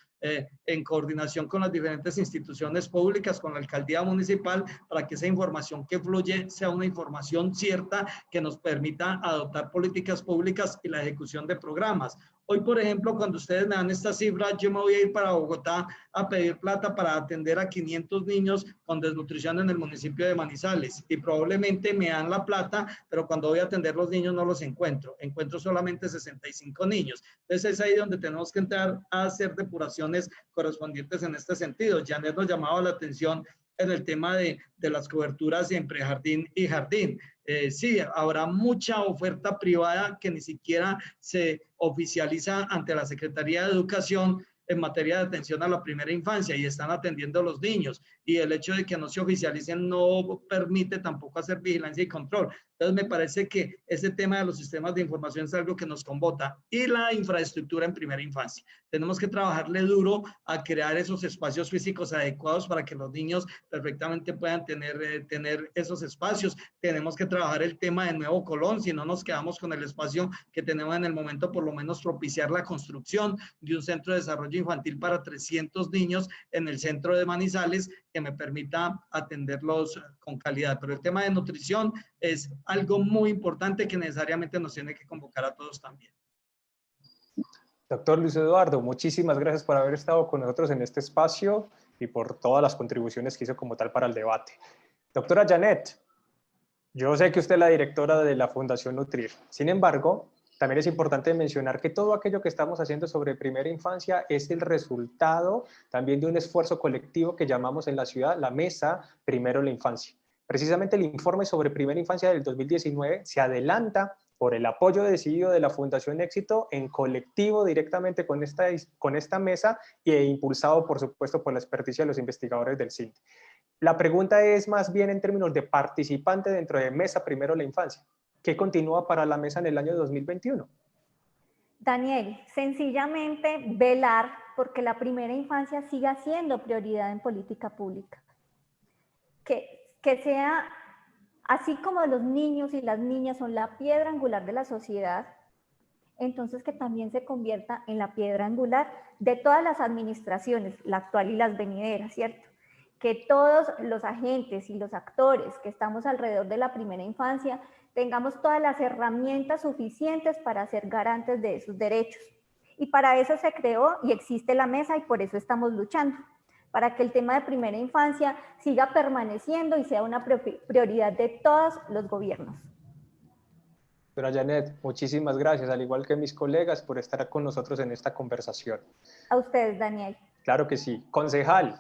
En coordinación con las diferentes instituciones públicas, con la alcaldía municipal, para que esa información que fluye sea una información cierta que nos permita adoptar políticas públicas y la ejecución de programas. Hoy, por ejemplo, cuando ustedes me dan esta cifra, yo me voy a ir para Bogotá a pedir plata para atender a 500 niños con desnutrición en el municipio de Manizales y probablemente me dan la plata, pero cuando voy a atender los niños no los encuentro solamente 65 niños. Entonces es ahí donde tenemos que entrar a hacer depuraciones correspondientes en este sentido. Janet nos llamaba la atención en el tema de las coberturas en prejardín y jardín. Sí, habrá mucha oferta privada que ni siquiera se oficializa ante la Secretaría de Educación en materia de atención a la primera infancia y están atendiendo a los niños. Y el hecho de que no se oficialicen no permite tampoco hacer vigilancia y control. Entonces me parece que ese tema de los sistemas de información es algo que nos convota. Y la infraestructura en primera infancia. Tenemos que trabajarle duro a crear esos espacios físicos adecuados para que los niños perfectamente puedan tener esos espacios. Tenemos que trabajar el tema de Nuevo Colón, si no nos quedamos con el espacio que tenemos en el momento, por lo menos propiciar la construcción de un centro de desarrollo infantil para 300 niños en el centro de Manizales, que me permita atenderlos con calidad. Pero el tema de nutrición es algo muy importante que necesariamente nos tiene que convocar a todos también. Doctor Luis Eduardo, muchísimas gracias por haber estado con nosotros en este espacio y por todas las contribuciones que hizo como tal para el debate. Doctora Janet, yo sé que usted es la directora de la Fundación Nutrir. Sin embargo, también es importante mencionar que todo aquello que estamos haciendo sobre primera infancia es el resultado también de un esfuerzo colectivo que llamamos en la ciudad la Mesa Primero la Infancia. Precisamente el informe sobre primera infancia del 2019 se adelanta por el apoyo decidido de la Fundación Éxito en colectivo directamente con esta mesa e impulsado, por supuesto, por la experticia de los investigadores del CINT. La pregunta es más bien en términos de participante dentro de Mesa Primero la Infancia. ¿Qué continúa para la mesa en el año 2021? Daniel, sencillamente velar porque la primera infancia siga siendo prioridad en política pública. Que sea, así como los niños y las niñas son la piedra angular de la sociedad, entonces que también se convierta en la piedra angular de todas las administraciones, la actual y las venideras, ¿cierto? Que todos los agentes y los actores que estamos alrededor de la primera infancia tengamos todas las herramientas suficientes para ser garantes de esos derechos. Y para eso se creó y existe la mesa y por eso estamos luchando, para que el tema de primera infancia siga permaneciendo y sea una prioridad de todos los gobiernos. Doctora Janet, muchísimas gracias, al igual que mis colegas, por estar con nosotros en esta conversación. A ustedes, Daniel. Claro que sí. Concejal,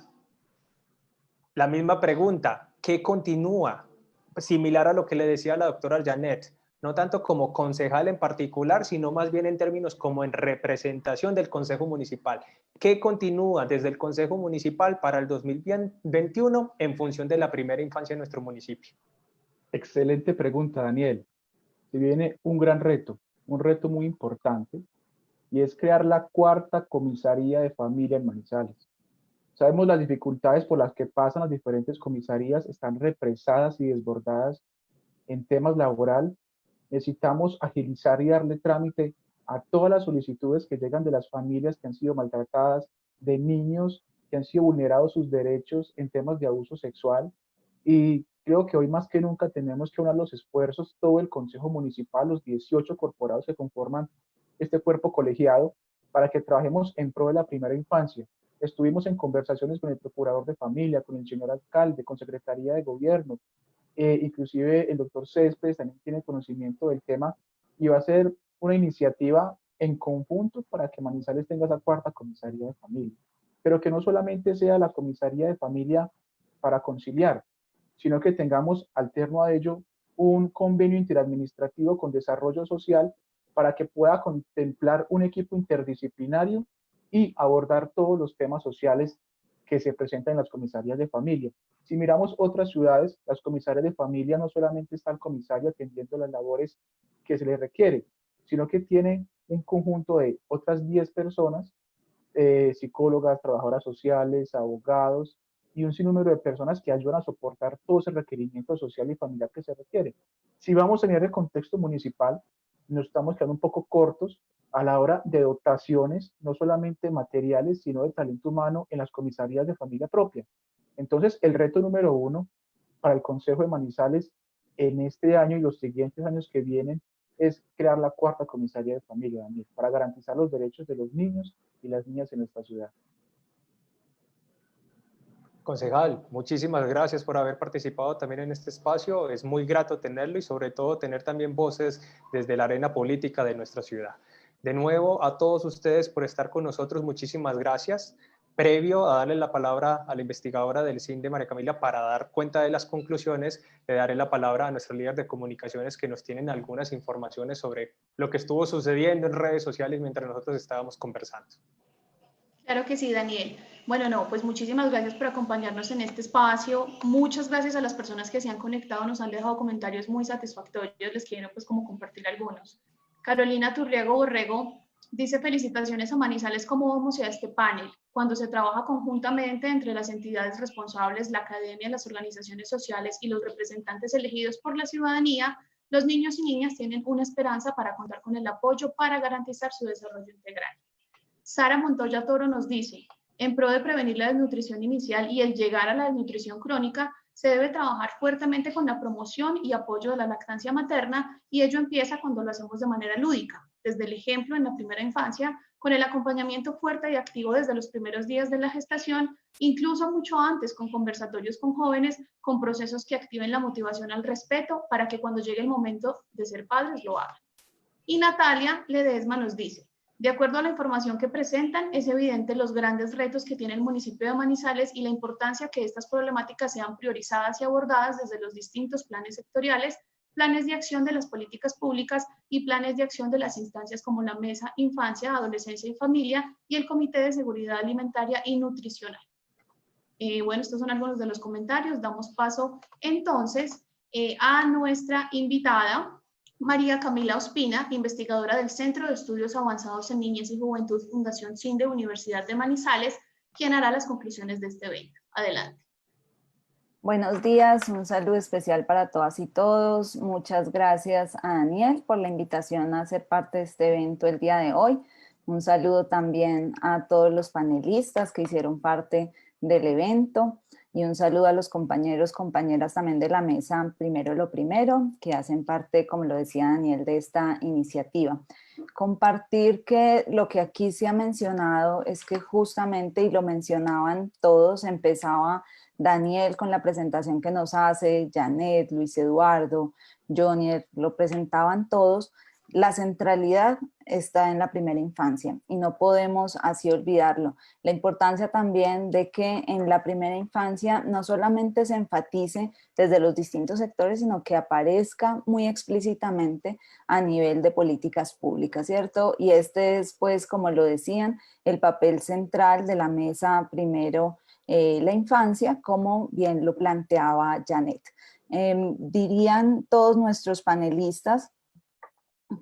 la misma pregunta, ¿qué continúa? Similar a lo que le decía la doctora Janet, no tanto como concejal en particular, sino más bien en términos como en representación del Consejo Municipal. ¿Qué continúa desde el Consejo Municipal para el 2021 en función de la primera infancia en nuestro municipio? Excelente pregunta, Daniel. Se viene un gran reto, un reto muy importante, y es crear la cuarta comisaría de familia en Manizales. Sabemos las dificultades por las que pasan las diferentes comisarías, están represadas y desbordadas en temas laboral. Necesitamos agilizar y darle trámite a todas las solicitudes que llegan de las familias que han sido maltratadas, de niños que han sido vulnerados sus derechos en temas de abuso sexual. Y creo que hoy más que nunca tenemos que unir los esfuerzos, todo el Consejo Municipal, los 18 corporados que conforman este cuerpo colegiado, para que trabajemos en pro de la primera infancia. Estuvimos en conversaciones con el procurador de familia, con el señor alcalde, con Secretaría de Gobierno, inclusive el doctor Céspedes también tiene conocimiento del tema y va a ser una iniciativa en conjunto para que Manizales tenga esa cuarta comisaría de familia. Pero que no solamente sea la comisaría de familia para conciliar, sino que tengamos alterno a ello un convenio interadministrativo con desarrollo social para que pueda contemplar un equipo interdisciplinario y abordar todos los temas sociales que se presentan en las comisarías de familia. Si miramos otras ciudades, las comisarias de familia no solamente está el comisario atendiendo las labores que se le requiere, sino que tiene un conjunto de otras 10 personas, psicólogas, trabajadoras sociales, abogados y un sinnúmero de personas que ayudan a soportar todo ese requerimiento social y familiar que se requiere. Si vamos a mirar el contexto municipal, nos estamos quedando un poco cortos a la hora de dotaciones, no solamente materiales, sino de talento humano en las comisarías de familia propia. Entonces, el reto número 1 para el Consejo de Manizales en este año y los siguientes años que vienen es crear la cuarta comisaría de familia, Daniel, para garantizar los derechos de los niños y las niñas en esta ciudad. Concejal, muchísimas gracias por haber participado también en este espacio. Es muy grato tenerlo y sobre todo tener también voces desde la arena política de nuestra ciudad. De nuevo, a todos ustedes por estar con nosotros, muchísimas gracias. Previo a darle la palabra a la investigadora del CIN de María Camila para dar cuenta de las conclusiones, le daré la palabra a nuestro líder de comunicaciones que nos tienen algunas informaciones sobre lo que estuvo sucediendo en redes sociales mientras nosotros estábamos conversando. Claro que sí, Daniel. Bueno, no, pues muchísimas gracias por acompañarnos en este espacio. Muchas gracias a las personas que se han conectado, nos han dejado comentarios muy satisfactorios. Les quiero pues como compartir algunos. Carolina Turriego Borrego dice: felicitaciones a Manizales como vamos a este panel. Cuando se trabaja conjuntamente entre las entidades responsables, la academia, las organizaciones sociales y los representantes elegidos por la ciudadanía, los niños y niñas tienen una esperanza para contar con el apoyo para garantizar su desarrollo integral. Sara Montoya Toro nos dice: En pro de prevenir la desnutrición inicial y el llegar a la desnutrición crónica, se debe trabajar fuertemente con la promoción y apoyo de la lactancia materna, y ello empieza cuando lo hacemos de manera lúdica, desde el ejemplo en la primera infancia, con el acompañamiento fuerte y activo desde los primeros días de la gestación, incluso mucho antes con conversatorios con jóvenes, con procesos que activen la motivación al respeto para que cuando llegue el momento de ser padres lo hagan. Y Natalia Ledesma nos dice: de acuerdo a la información que presentan, es evidente los grandes retos que tiene el municipio de Manizales y la importancia que estas problemáticas sean priorizadas y abordadas desde los distintos planes sectoriales, planes de acción de las políticas públicas y planes de acción de las instancias como la Mesa Infancia, Adolescencia y Familia y el Comité de Seguridad Alimentaria y Nutricional. Bueno, estos son algunos de los comentarios. Damos paso entonces a nuestra invitada, María Camila Ospina, investigadora del Centro de Estudios Avanzados en Niñez y Juventud Fundación CINDE Universidad de Manizales, quien hará las conclusiones de este evento. Adelante. Buenos días, un saludo especial para todas y todos. Muchas gracias a Daniel por la invitación a ser parte de este evento el día de hoy. Un saludo también a todos los panelistas que hicieron parte del evento y un saludo a los compañeros, compañeras también de la mesa Primero lo Primero, que hacen parte, como lo decía Daniel, de esta iniciativa. Compartir que lo que aquí se ha mencionado es que justamente, y lo mencionaban todos, empezaba Daniel con la presentación que nos hace, Janet, Luis Eduardo, Jonier, lo presentaban todos. La centralidad está en la primera infancia y no podemos así olvidarlo. La importancia también de que en la primera infancia no solamente se enfatice desde los distintos sectores, sino que aparezca muy explícitamente a nivel de políticas públicas, ¿cierto? Y este es, pues, como lo decían, el papel central de la mesa Primero la Infancia, como bien lo planteaba Janet. Dirían todos nuestros panelistas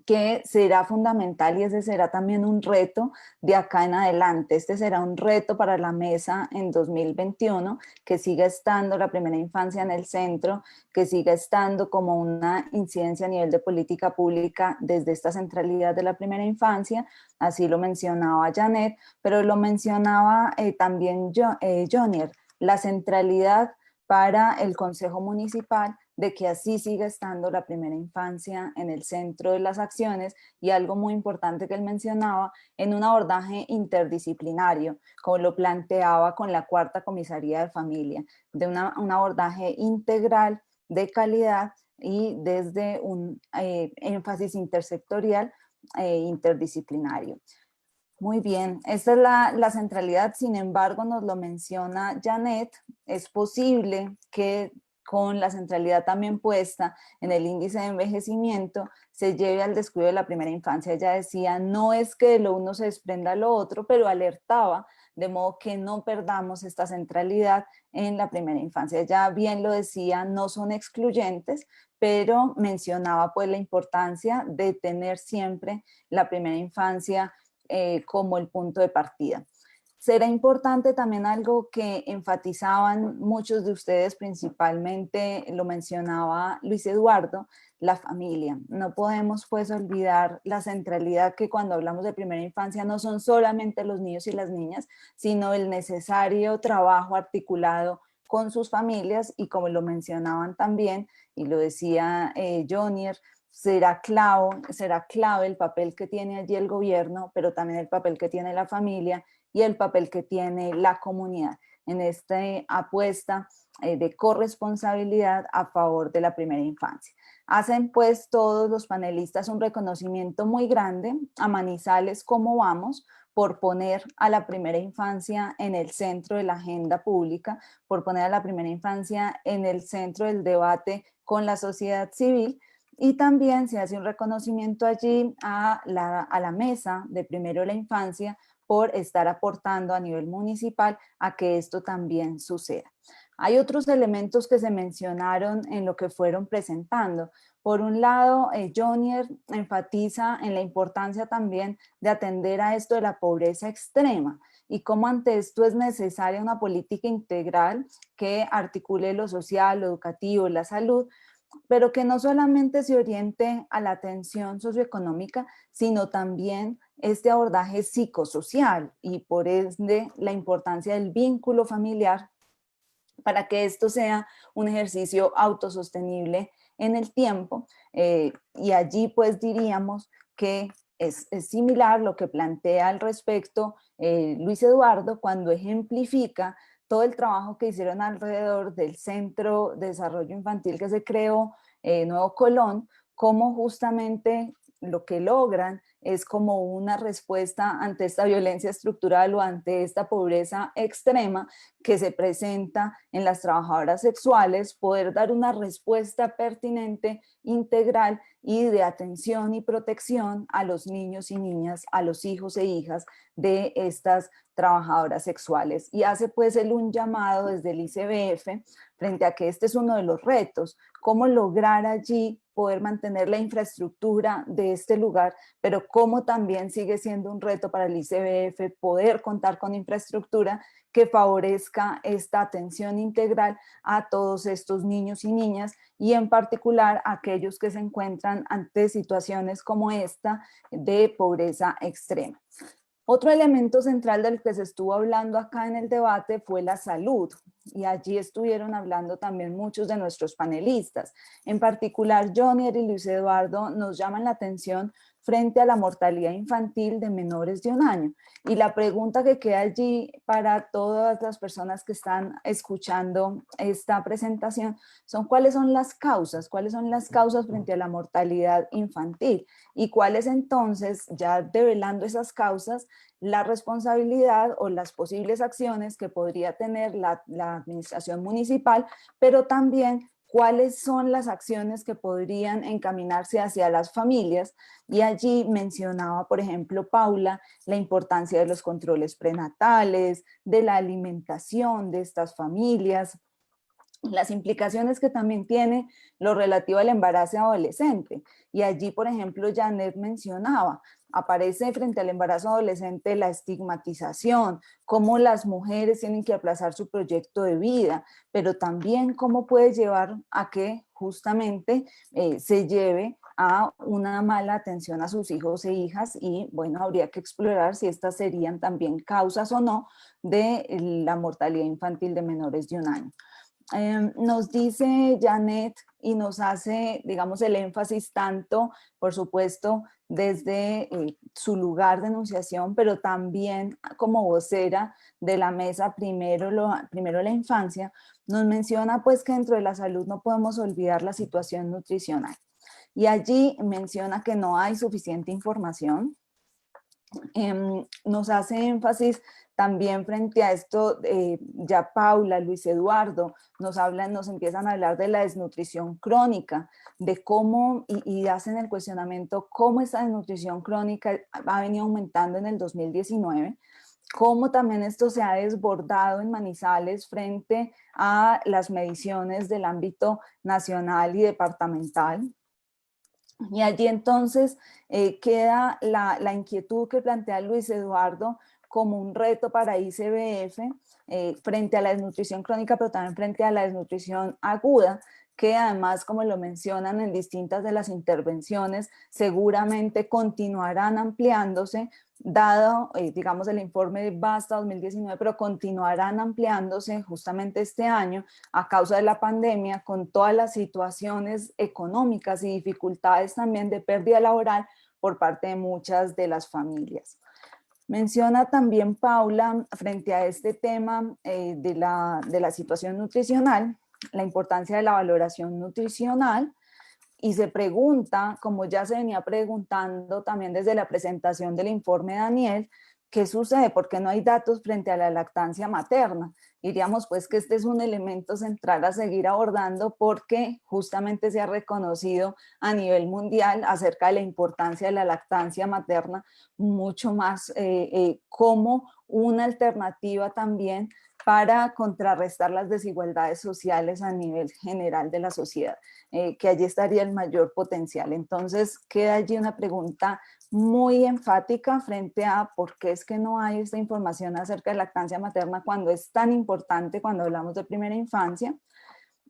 que será fundamental, y ese será también un reto de acá en adelante. Este será un reto para la mesa en 2021, que siga estando la primera infancia en el centro, que siga estando como una incidencia a nivel de política pública desde esta centralidad de la primera infancia. Así lo mencionaba Janet, pero lo mencionaba también Jonier, la centralidad para el Consejo Municipal, de que así siga estando la primera infancia en el centro de las acciones, y algo muy importante que él mencionaba, en un abordaje interdisciplinario, como lo planteaba con la cuarta comisaría de familia, de un abordaje integral de calidad y desde un énfasis intersectorial interdisciplinario. Muy bien, esta es la centralidad. Sin embargo, nos lo menciona Janet, es posible que con la centralidad también puesta en el índice de envejecimiento se lleve al descuido de la primera infancia. Ella decía, no es que de lo uno se desprenda lo otro, pero alertaba de modo que no perdamos esta centralidad en la primera infancia. Ella bien lo decía, no son excluyentes, pero mencionaba pues la importancia de tener siempre la primera infancia como el punto de partida. Será importante también algo que enfatizaban muchos de ustedes, principalmente lo mencionaba Luis Eduardo, la familia. No podemos pues olvidar la centralidad que cuando hablamos de primera infancia no son solamente los niños y las niñas, sino el necesario trabajo articulado con sus familias, y como lo mencionaban también, y lo decía Jonier, será clave el papel que tiene allí el gobierno, pero también el papel que tiene la familia y el papel que tiene la comunidad en esta apuesta de corresponsabilidad a favor de la primera infancia. Hacen pues todos los panelistas un reconocimiento muy grande a Manizales como vamos, por poner a la primera infancia en el centro de la agenda pública, por poner a la primera infancia en el centro del debate con la sociedad civil. Y también se hace un reconocimiento allí a la mesa de Primero la Infancia por estar aportando a nivel municipal a que esto también suceda. Hay otros elementos que se mencionaron en lo que fueron presentando. Por un lado, Jonier enfatiza en la importancia también de atender a esto de la pobreza extrema y cómo ante esto es necesaria una política integral que articule lo social, lo educativo, la salud, pero que no solamente se oriente a la atención socioeconómica, sino también este abordaje psicosocial y por ende la importancia del vínculo familiar para que esto sea un ejercicio autosostenible en el tiempo. Y allí pues diríamos que es similar lo que plantea al respecto Luis Eduardo cuando ejemplifica todo el trabajo que hicieron alrededor del Centro de Desarrollo Infantil que se creó, Nuevo Colón, cómo justamente lo que logran es como una respuesta ante esta violencia estructural o ante esta pobreza extrema que se presenta en las trabajadoras sexuales, poder dar una respuesta pertinente, integral y de atención y protección a los niños y niñas, a los hijos e hijas de estas trabajadoras sexuales. Y hace pues él un llamado desde el ICBF frente a que este es uno de los retos, cómo lograr allí poder mantener la infraestructura de este lugar, pero cómo también sigue siendo un reto para el ICBF poder contar con infraestructura que favorezca esta atención integral a todos estos niños y niñas y en particular a aquellos que se encuentran ante situaciones como esta de pobreza extrema. Otro elemento central del que se estuvo hablando acá en el debate fue la salud, y allí estuvieron hablando también muchos de nuestros panelistas. En particular, Jonier y Luis Eduardo nos llaman la atención frente a la mortalidad infantil de menores de 1 año. Y la pregunta que queda allí para todas las personas que están escuchando esta presentación son cuáles son las causas frente a la mortalidad infantil y cuáles entonces, ya develando esas causas, la responsabilidad o las posibles acciones que podría tener la administración municipal, pero también cuáles son las acciones que podrían encaminarse hacia las familias. Y allí mencionaba, por ejemplo, Paula, la importancia de los controles prenatales, de la alimentación de estas familias, las implicaciones que también tiene lo relativo al embarazo adolescente. Y allí, por ejemplo, Janet mencionaba, aparece frente al embarazo adolescente la estigmatización, cómo las mujeres tienen que aplazar su proyecto de vida, pero también cómo puede llevar a que justamente se lleve a una mala atención a sus hijos e hijas y bueno, habría que explorar si estas serían también causas o no de la mortalidad infantil de menores de 1 año. Nos dice Janet y nos hace, digamos, el énfasis tanto, por supuesto, desde su lugar de enunciación, pero también como vocera de la mesa Primero la Infancia, nos menciona pues que dentro de la salud no podemos olvidar la situación nutricional. Y allí menciona que no hay suficiente información. Nos hace énfasis también frente a esto, ya Paula, Luis Eduardo, nos empiezan a hablar de la desnutrición crónica, de cómo, y hacen el cuestionamiento, cómo esa desnutrición crónica ha venido aumentando en el 2019, cómo también esto se ha desbordado en Manizales frente a las mediciones del ámbito nacional y departamental. Y allí entonces queda la inquietud que plantea Luis Eduardo como un reto para ICBF frente a la desnutrición crónica, pero también frente a la desnutrición aguda, que además, como lo mencionan en distintas de las intervenciones, seguramente continuarán ampliándose, dado, digamos, el informe de Basta 2019, pero continuarán ampliándose justamente este año a causa de la pandemia, con todas las situaciones económicas y dificultades también de pérdida laboral por parte de muchas de las familias. Menciona también Paula, frente a este tema de la situación nutricional, la importancia de la valoración nutricional, y se pregunta, como ya se venía preguntando también desde la presentación del informe de Daniel, ¿qué sucede? ¿Por qué no hay datos frente a la lactancia materna? Diríamos pues que este es un elemento central a seguir abordando porque justamente se ha reconocido a nivel mundial acerca de la importancia de la lactancia materna, mucho más como una alternativa también para contrarrestar las desigualdades sociales a nivel general de la sociedad, que allí estaría el mayor potencial. Entonces queda allí una pregunta muy enfática frente a por qué es que no hay esta información acerca de lactancia materna cuando es tan importante cuando hablamos de primera infancia.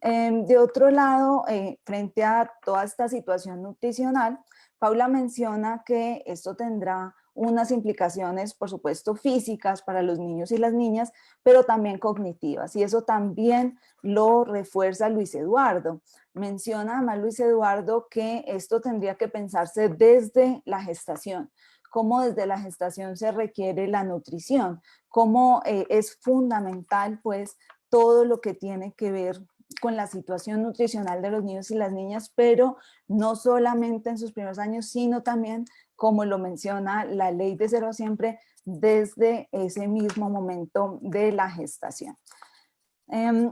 De otro lado, frente a toda esta situación nutricional, Paula menciona que esto tendrá unas implicaciones, por supuesto, físicas para los niños y las niñas, pero también cognitivas. Y eso también lo refuerza Luis Eduardo. Menciona además Luis Eduardo que esto tendría que pensarse desde la gestación, cómo desde la gestación se requiere la nutrición, cómo es fundamental pues todo lo que tiene que ver con la situación nutricional de los niños y las niñas, pero no solamente en sus primeros años, sino también, como lo menciona la ley de cero siempre, desde ese mismo momento de la gestación.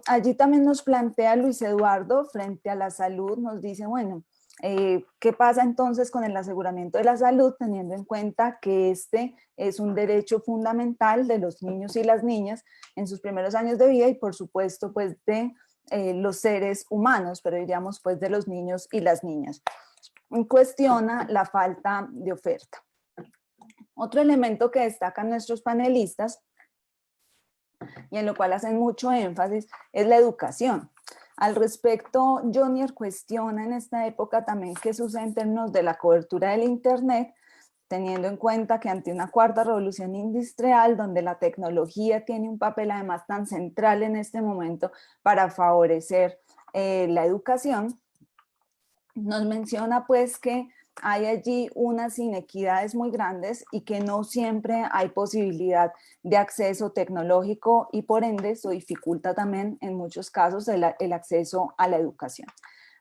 Allí también nos plantea Luis Eduardo frente a la salud, nos dice, bueno, ¿qué pasa entonces con el aseguramiento de la salud, teniendo en cuenta que este es un derecho fundamental de los niños y las niñas en sus primeros años de vida y por supuesto pues de los seres humanos, pero diríamos pues de los niños y las niñas? Cuestiona la falta de oferta. Otro elemento que destacan nuestros panelistas y en lo cual hacen mucho énfasis es la educación. Al respecto, Jonier cuestiona en esta época también qué sucede en términos de la cobertura del Internet, teniendo en cuenta que ante una cuarta revolución industrial, donde la tecnología tiene un papel además tan central en este momento para favorecer la educación, nos menciona pues que hay allí unas inequidades muy grandes y que no siempre hay posibilidad de acceso tecnológico y por ende eso dificulta también en muchos casos el acceso a la educación.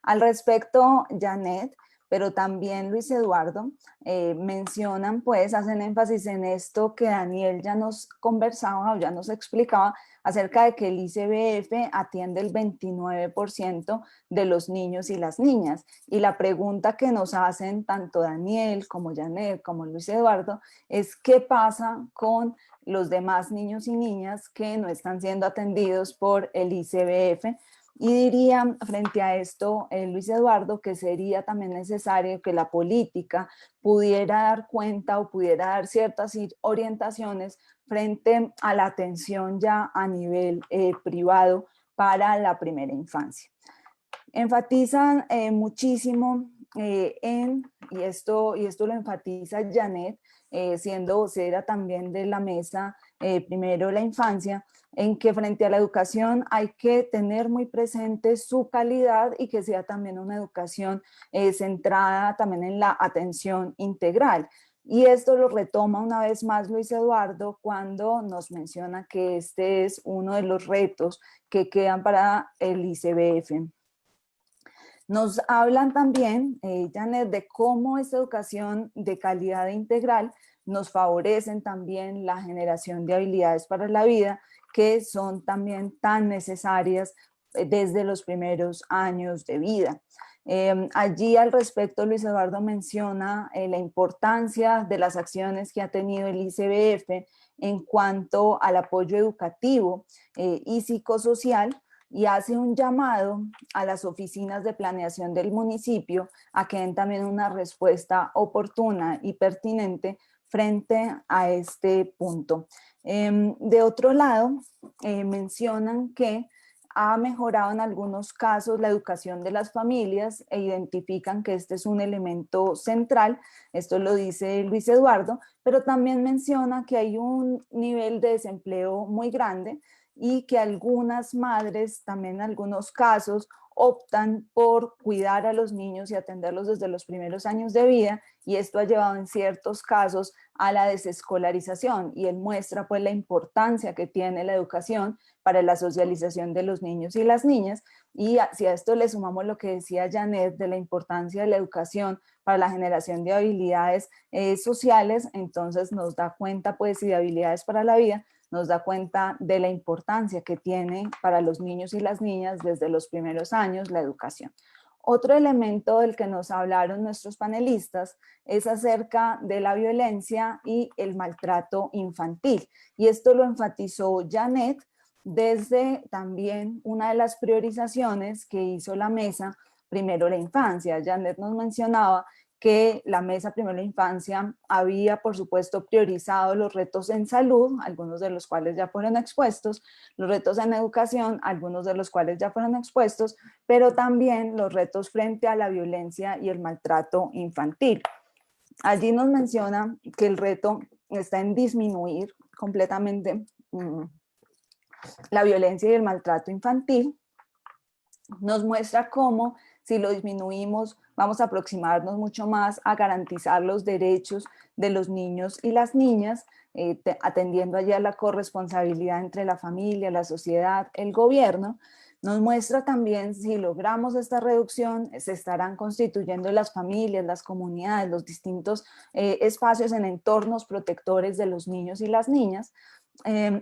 Al respecto, Janet, pero también Luis Eduardo, mencionan pues, hacen énfasis en esto que Daniel ya nos conversaba o ya nos explicaba acerca de que el ICBF atiende el 29% de los niños y las niñas. Y la pregunta que nos hacen tanto Daniel como Janet como Luis Eduardo es ¿qué pasa con los demás niños y niñas que no están siendo atendidos por el ICBF? Y diría frente a esto, Luis Eduardo, que sería también necesario que la política pudiera dar cuenta o pudiera dar ciertas orientaciones frente a la atención ya a nivel privado para la primera infancia. Enfatizan muchísimo y esto lo enfatiza Janet, siendo vocera también de la mesa Primero la Infancia, en que frente a la educación hay que tener muy presente su calidad y que sea también una educación centrada también en la atención integral. Y esto lo retoma una vez más Luis Eduardo cuando nos menciona que este es uno de los retos que quedan para el ICBF. Nos hablan también, Janet, de cómo esta educación de calidad integral nos favorecen también la generación de habilidades para la vida que son también tan necesarias desde los primeros años de vida. Allí al respecto Luis Eduardo menciona la importancia de las acciones que ha tenido el ICBF en cuanto al apoyo educativo y psicosocial, y hace un llamado a las oficinas de planeación del municipio a que den también una respuesta oportuna y pertinente frente a este punto. De otro lado, mencionan que ha mejorado en algunos casos la educación de las familias e identifican que este es un elemento central, esto lo dice Luis Eduardo, pero también menciona que hay un nivel de desempleo muy grande y que algunas madres también en algunos casos optan por cuidar a los niños y atenderlos desde los primeros años de vida, y esto ha llevado en ciertos casos a la desescolarización, y él muestra pues la importancia que tiene la educación para la socialización de los niños y las niñas. Y si a esto le sumamos lo que decía Janet de la importancia de la educación para la generación de habilidades sociales, entonces nos da cuenta pues y de habilidades para la vida, nos da cuenta de la importancia que tiene para los niños y las niñas desde los primeros años la educación. Otro elemento del que nos hablaron nuestros panelistas es acerca de la violencia y el maltrato infantil. Y esto lo enfatizó Janet desde también una de las priorizaciones que hizo la mesa Primero la Infancia. Janet nos mencionaba que la mesa Primero la Infancia había, por supuesto, priorizado los retos en salud, algunos de los cuales ya fueron expuestos, los retos en educación, algunos de los cuales ya fueron expuestos, pero también los retos frente a la violencia y el maltrato infantil. allí nos menciona que el reto está en disminuir completamente la violencia y el maltrato infantil. Nos muestra cómo, si lo disminuimos, vamos a aproximarnos mucho más a garantizar los derechos de los niños y las niñas, atendiendo allá a la corresponsabilidad entre la familia, la sociedad, el gobierno. Nos muestra también, si logramos esta reducción, se estarán constituyendo las familias, las comunidades, los distintos espacios en entornos protectores de los niños y las niñas.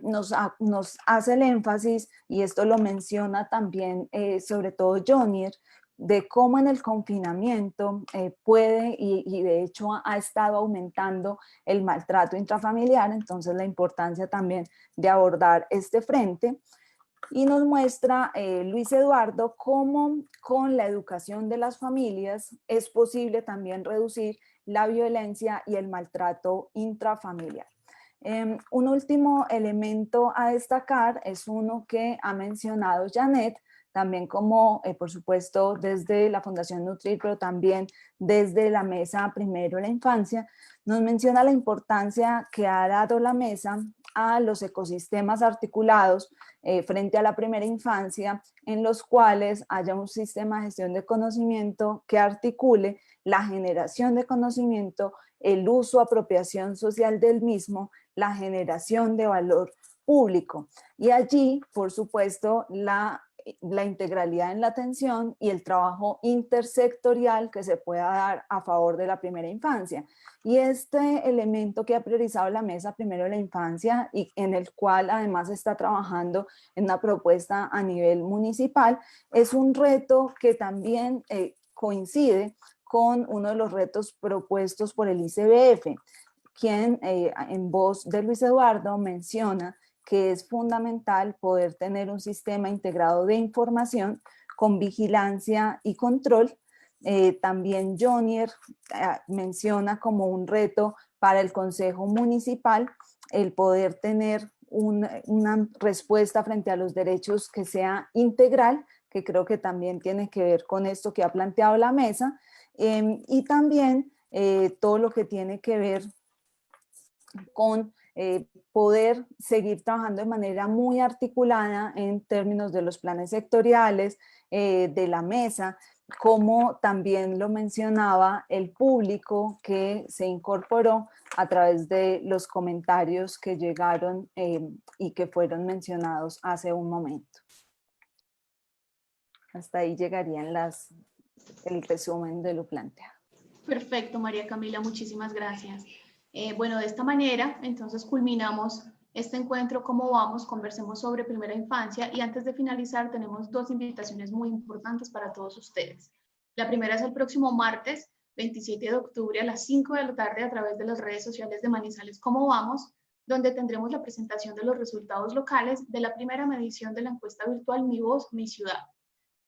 Nos hace el énfasis, y esto lo menciona también sobre todo Jonier, de cómo en el confinamiento puede y de hecho ha estado aumentando el maltrato intrafamiliar, entonces la importancia también de abordar este frente. Y nos muestra Luis Eduardo cómo con la educación de las familias es posible también reducir la violencia y el maltrato intrafamiliar. Un último elemento a destacar es uno que ha mencionado Janet, también como por supuesto desde la Fundación Nutrir, pero también desde la Mesa Primero la Infancia, nos menciona la importancia que ha dado la mesa a los ecosistemas articulados frente a la primera infancia, en los cuales haya un sistema de gestión de conocimiento que articule la generación de conocimiento, el uso, apropiación social del mismo, la generación de valor público. Y allí, por supuesto, la integralidad en la atención y el trabajo intersectorial que se pueda dar a favor de la primera infancia. Y este elemento que ha priorizado la Mesa Primero de la Infancia y en el cual además está trabajando en una propuesta a nivel municipal, es un reto que también coincide con uno de los retos propuestos por el ICBF, quien en voz de Luis Eduardo menciona que es fundamental poder tener un sistema integrado de información con vigilancia y control. También Jonier menciona como un reto para el Consejo Municipal el poder tener una respuesta frente a los derechos que sea integral, que creo que también tiene que ver con esto que ha planteado la mesa, y también todo lo que tiene que ver con poder seguir trabajando de manera muy articulada en términos de los planes sectoriales, de la mesa, como también lo mencionaba el público que se incorporó a través de los comentarios que llegaron y que fueron mencionados hace un momento. Hasta ahí llegarían el resumen de lo planteado. Perfecto, María Camila, muchísimas gracias. Bueno, de esta manera, entonces culminamos este encuentro. ¿Cómo vamos? Conversemos sobre primera infancia y antes de finalizar tenemos dos invitaciones muy importantes para todos ustedes. La primera es el próximo martes 27 de octubre a las 5 de la tarde a través de las redes sociales de Manizales ¿Cómo vamos?, donde tendremos la presentación de los resultados locales de la primera medición de la encuesta virtual Mi Voz, Mi Ciudad.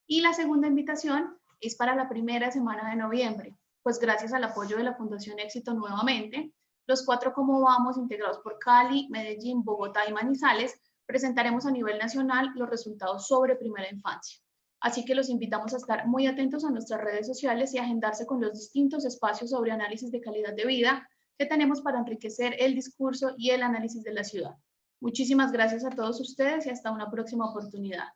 Y la segunda invitación es para la primera semana de noviembre, pues gracias al apoyo de la Fundación Éxito nuevamente, los 4 ¿Cómo vamos?, integrados por Cali, Medellín, Bogotá y Manizales, presentaremos a nivel nacional los resultados sobre primera infancia. Así que los invitamos a estar muy atentos a nuestras redes sociales y a agendarse con los distintos espacios sobre análisis de calidad de vida que tenemos para enriquecer el discurso y el análisis de la ciudad. Muchísimas gracias a todos ustedes y hasta una próxima oportunidad.